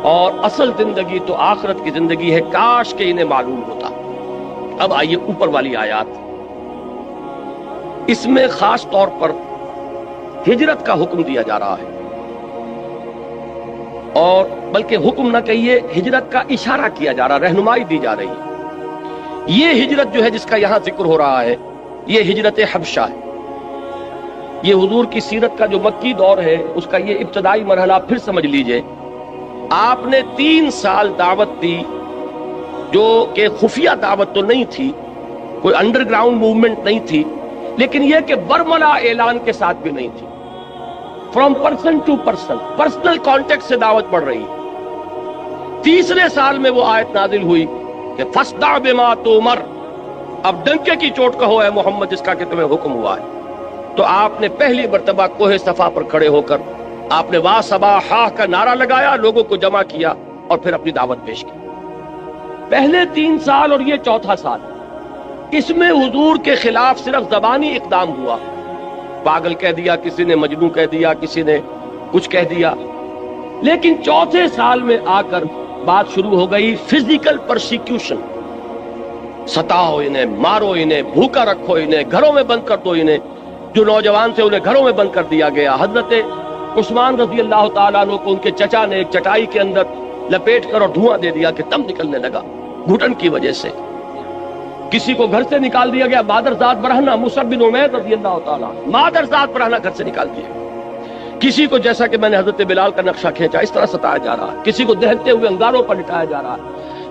S2: اور اصل زندگی تو آخرت کی زندگی ہے، کاش کہ انہیں معلوم ہوتا۔ اب آئیے اوپر والی آیات، اس میں خاص طور پر ہجرت کا حکم دیا جا رہا ہے، اور بلکہ حکم نہ کہیے ہجرت کا اشارہ کیا جا رہا، رہنمائی دی جا رہی ہے۔ یہ ہجرت جو ہے جس کا یہاں ذکر ہو رہا ہے یہ ہجرت حبشہ ہے۔ یہ حضور کی سیرت کا جو مکی دور ہے اس کا یہ ابتدائی مرحلہ پھر سمجھ لیجئے۔ آپ نے 3 سال دعوت دی، جو کہ خفیہ دعوت تو نہیں تھی، کوئی انڈر گراؤنڈ موومنٹ نہیں تھی، لیکن یہ کہ برملا اعلان کے ساتھ بھی نہیں تھی۔ From person to person, personal contact سے دعوت پڑھ رہی ہے۔ 3 سال میں وہ آیت نازل ہوئی کہ فاصدع بما تؤمر، اب ڈنکے کی چوٹ کہو اے محمد جس کا کہ تمہیں حکم ہوا ہے۔ تو آپ نے پہلی مرتبہ کوہ صفا پر کھڑے ہو کر آپ نے وا صباحا کا نعرہ لگایا، لوگوں کو جمع کیا اور پھر اپنی دعوت پیش کی۔ پہلے 3 سال اور یہ 4تھا سال، اس میں حضور کے خلاف صرف زبانی اقدام ہوا، پاگل کہہ دیا کسی نے، مجنون کہہ دیا کسی نے، کچھ کہہ دیا۔ لیکن 4تھے سال میں آ کر بات شروع ہو گئی فزیکل پرسیکیوشن، ستاؤ انہیں، مارو انہیں، بھوکا رکھو انہیں، گھروں میں بند کر دو انہیں۔ جو نوجوان تھے انہیں گھروں میں بند کر دیا گیا۔ حضرت عثمان رضی اللہ تعالیٰ عنہ کو ان کے چچا نے ایک چٹائی کے اندر لپیٹ کر اور دھواں دے دیا کہ دم نکلنے لگا گھٹن کی وجہ سے۔ کسی کو گھر سے نکال دیا گیا، مادرزاد برہنہ مصعب بن عمیر رضی اللہ تعالیٰ مادرزاد برہنہ گھر سے نکال دیا۔ کسی کو جیسا کہ میں نے حضرت بلال کا نقشہ کھینچا اس طرح ستایا جا رہا ہے، کسی کو دہتے ہوئے انگاروں پر لٹایا جا رہا ہے۔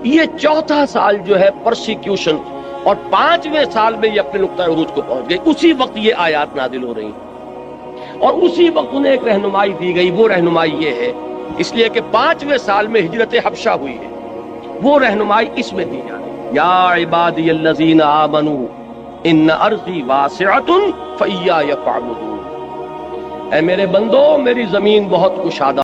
S2: یہ 4تھا سال جو ہے پرسیکیوشن، اور 5ویں سال میں یہ اپنے نقطہ عروج کو پہنچ گئی۔ اسی وقت یہ آیات نازل ہو رہی ہیں اور اسی وقت انہیں ایک رہنمائی دی گئی۔ وہ رہنمائی یہ ہے، اس لیے کہ 5ویں سال میں ہجرت حبشہ ہوئی ہے، وہ رہنمائی اس میں دی جا رہی ہے۔ یا عبادی الذین آمنوا ان ارضی واسعۃ فایای فاعبدون، اے میرے بندو میری زمین بہت کشادہ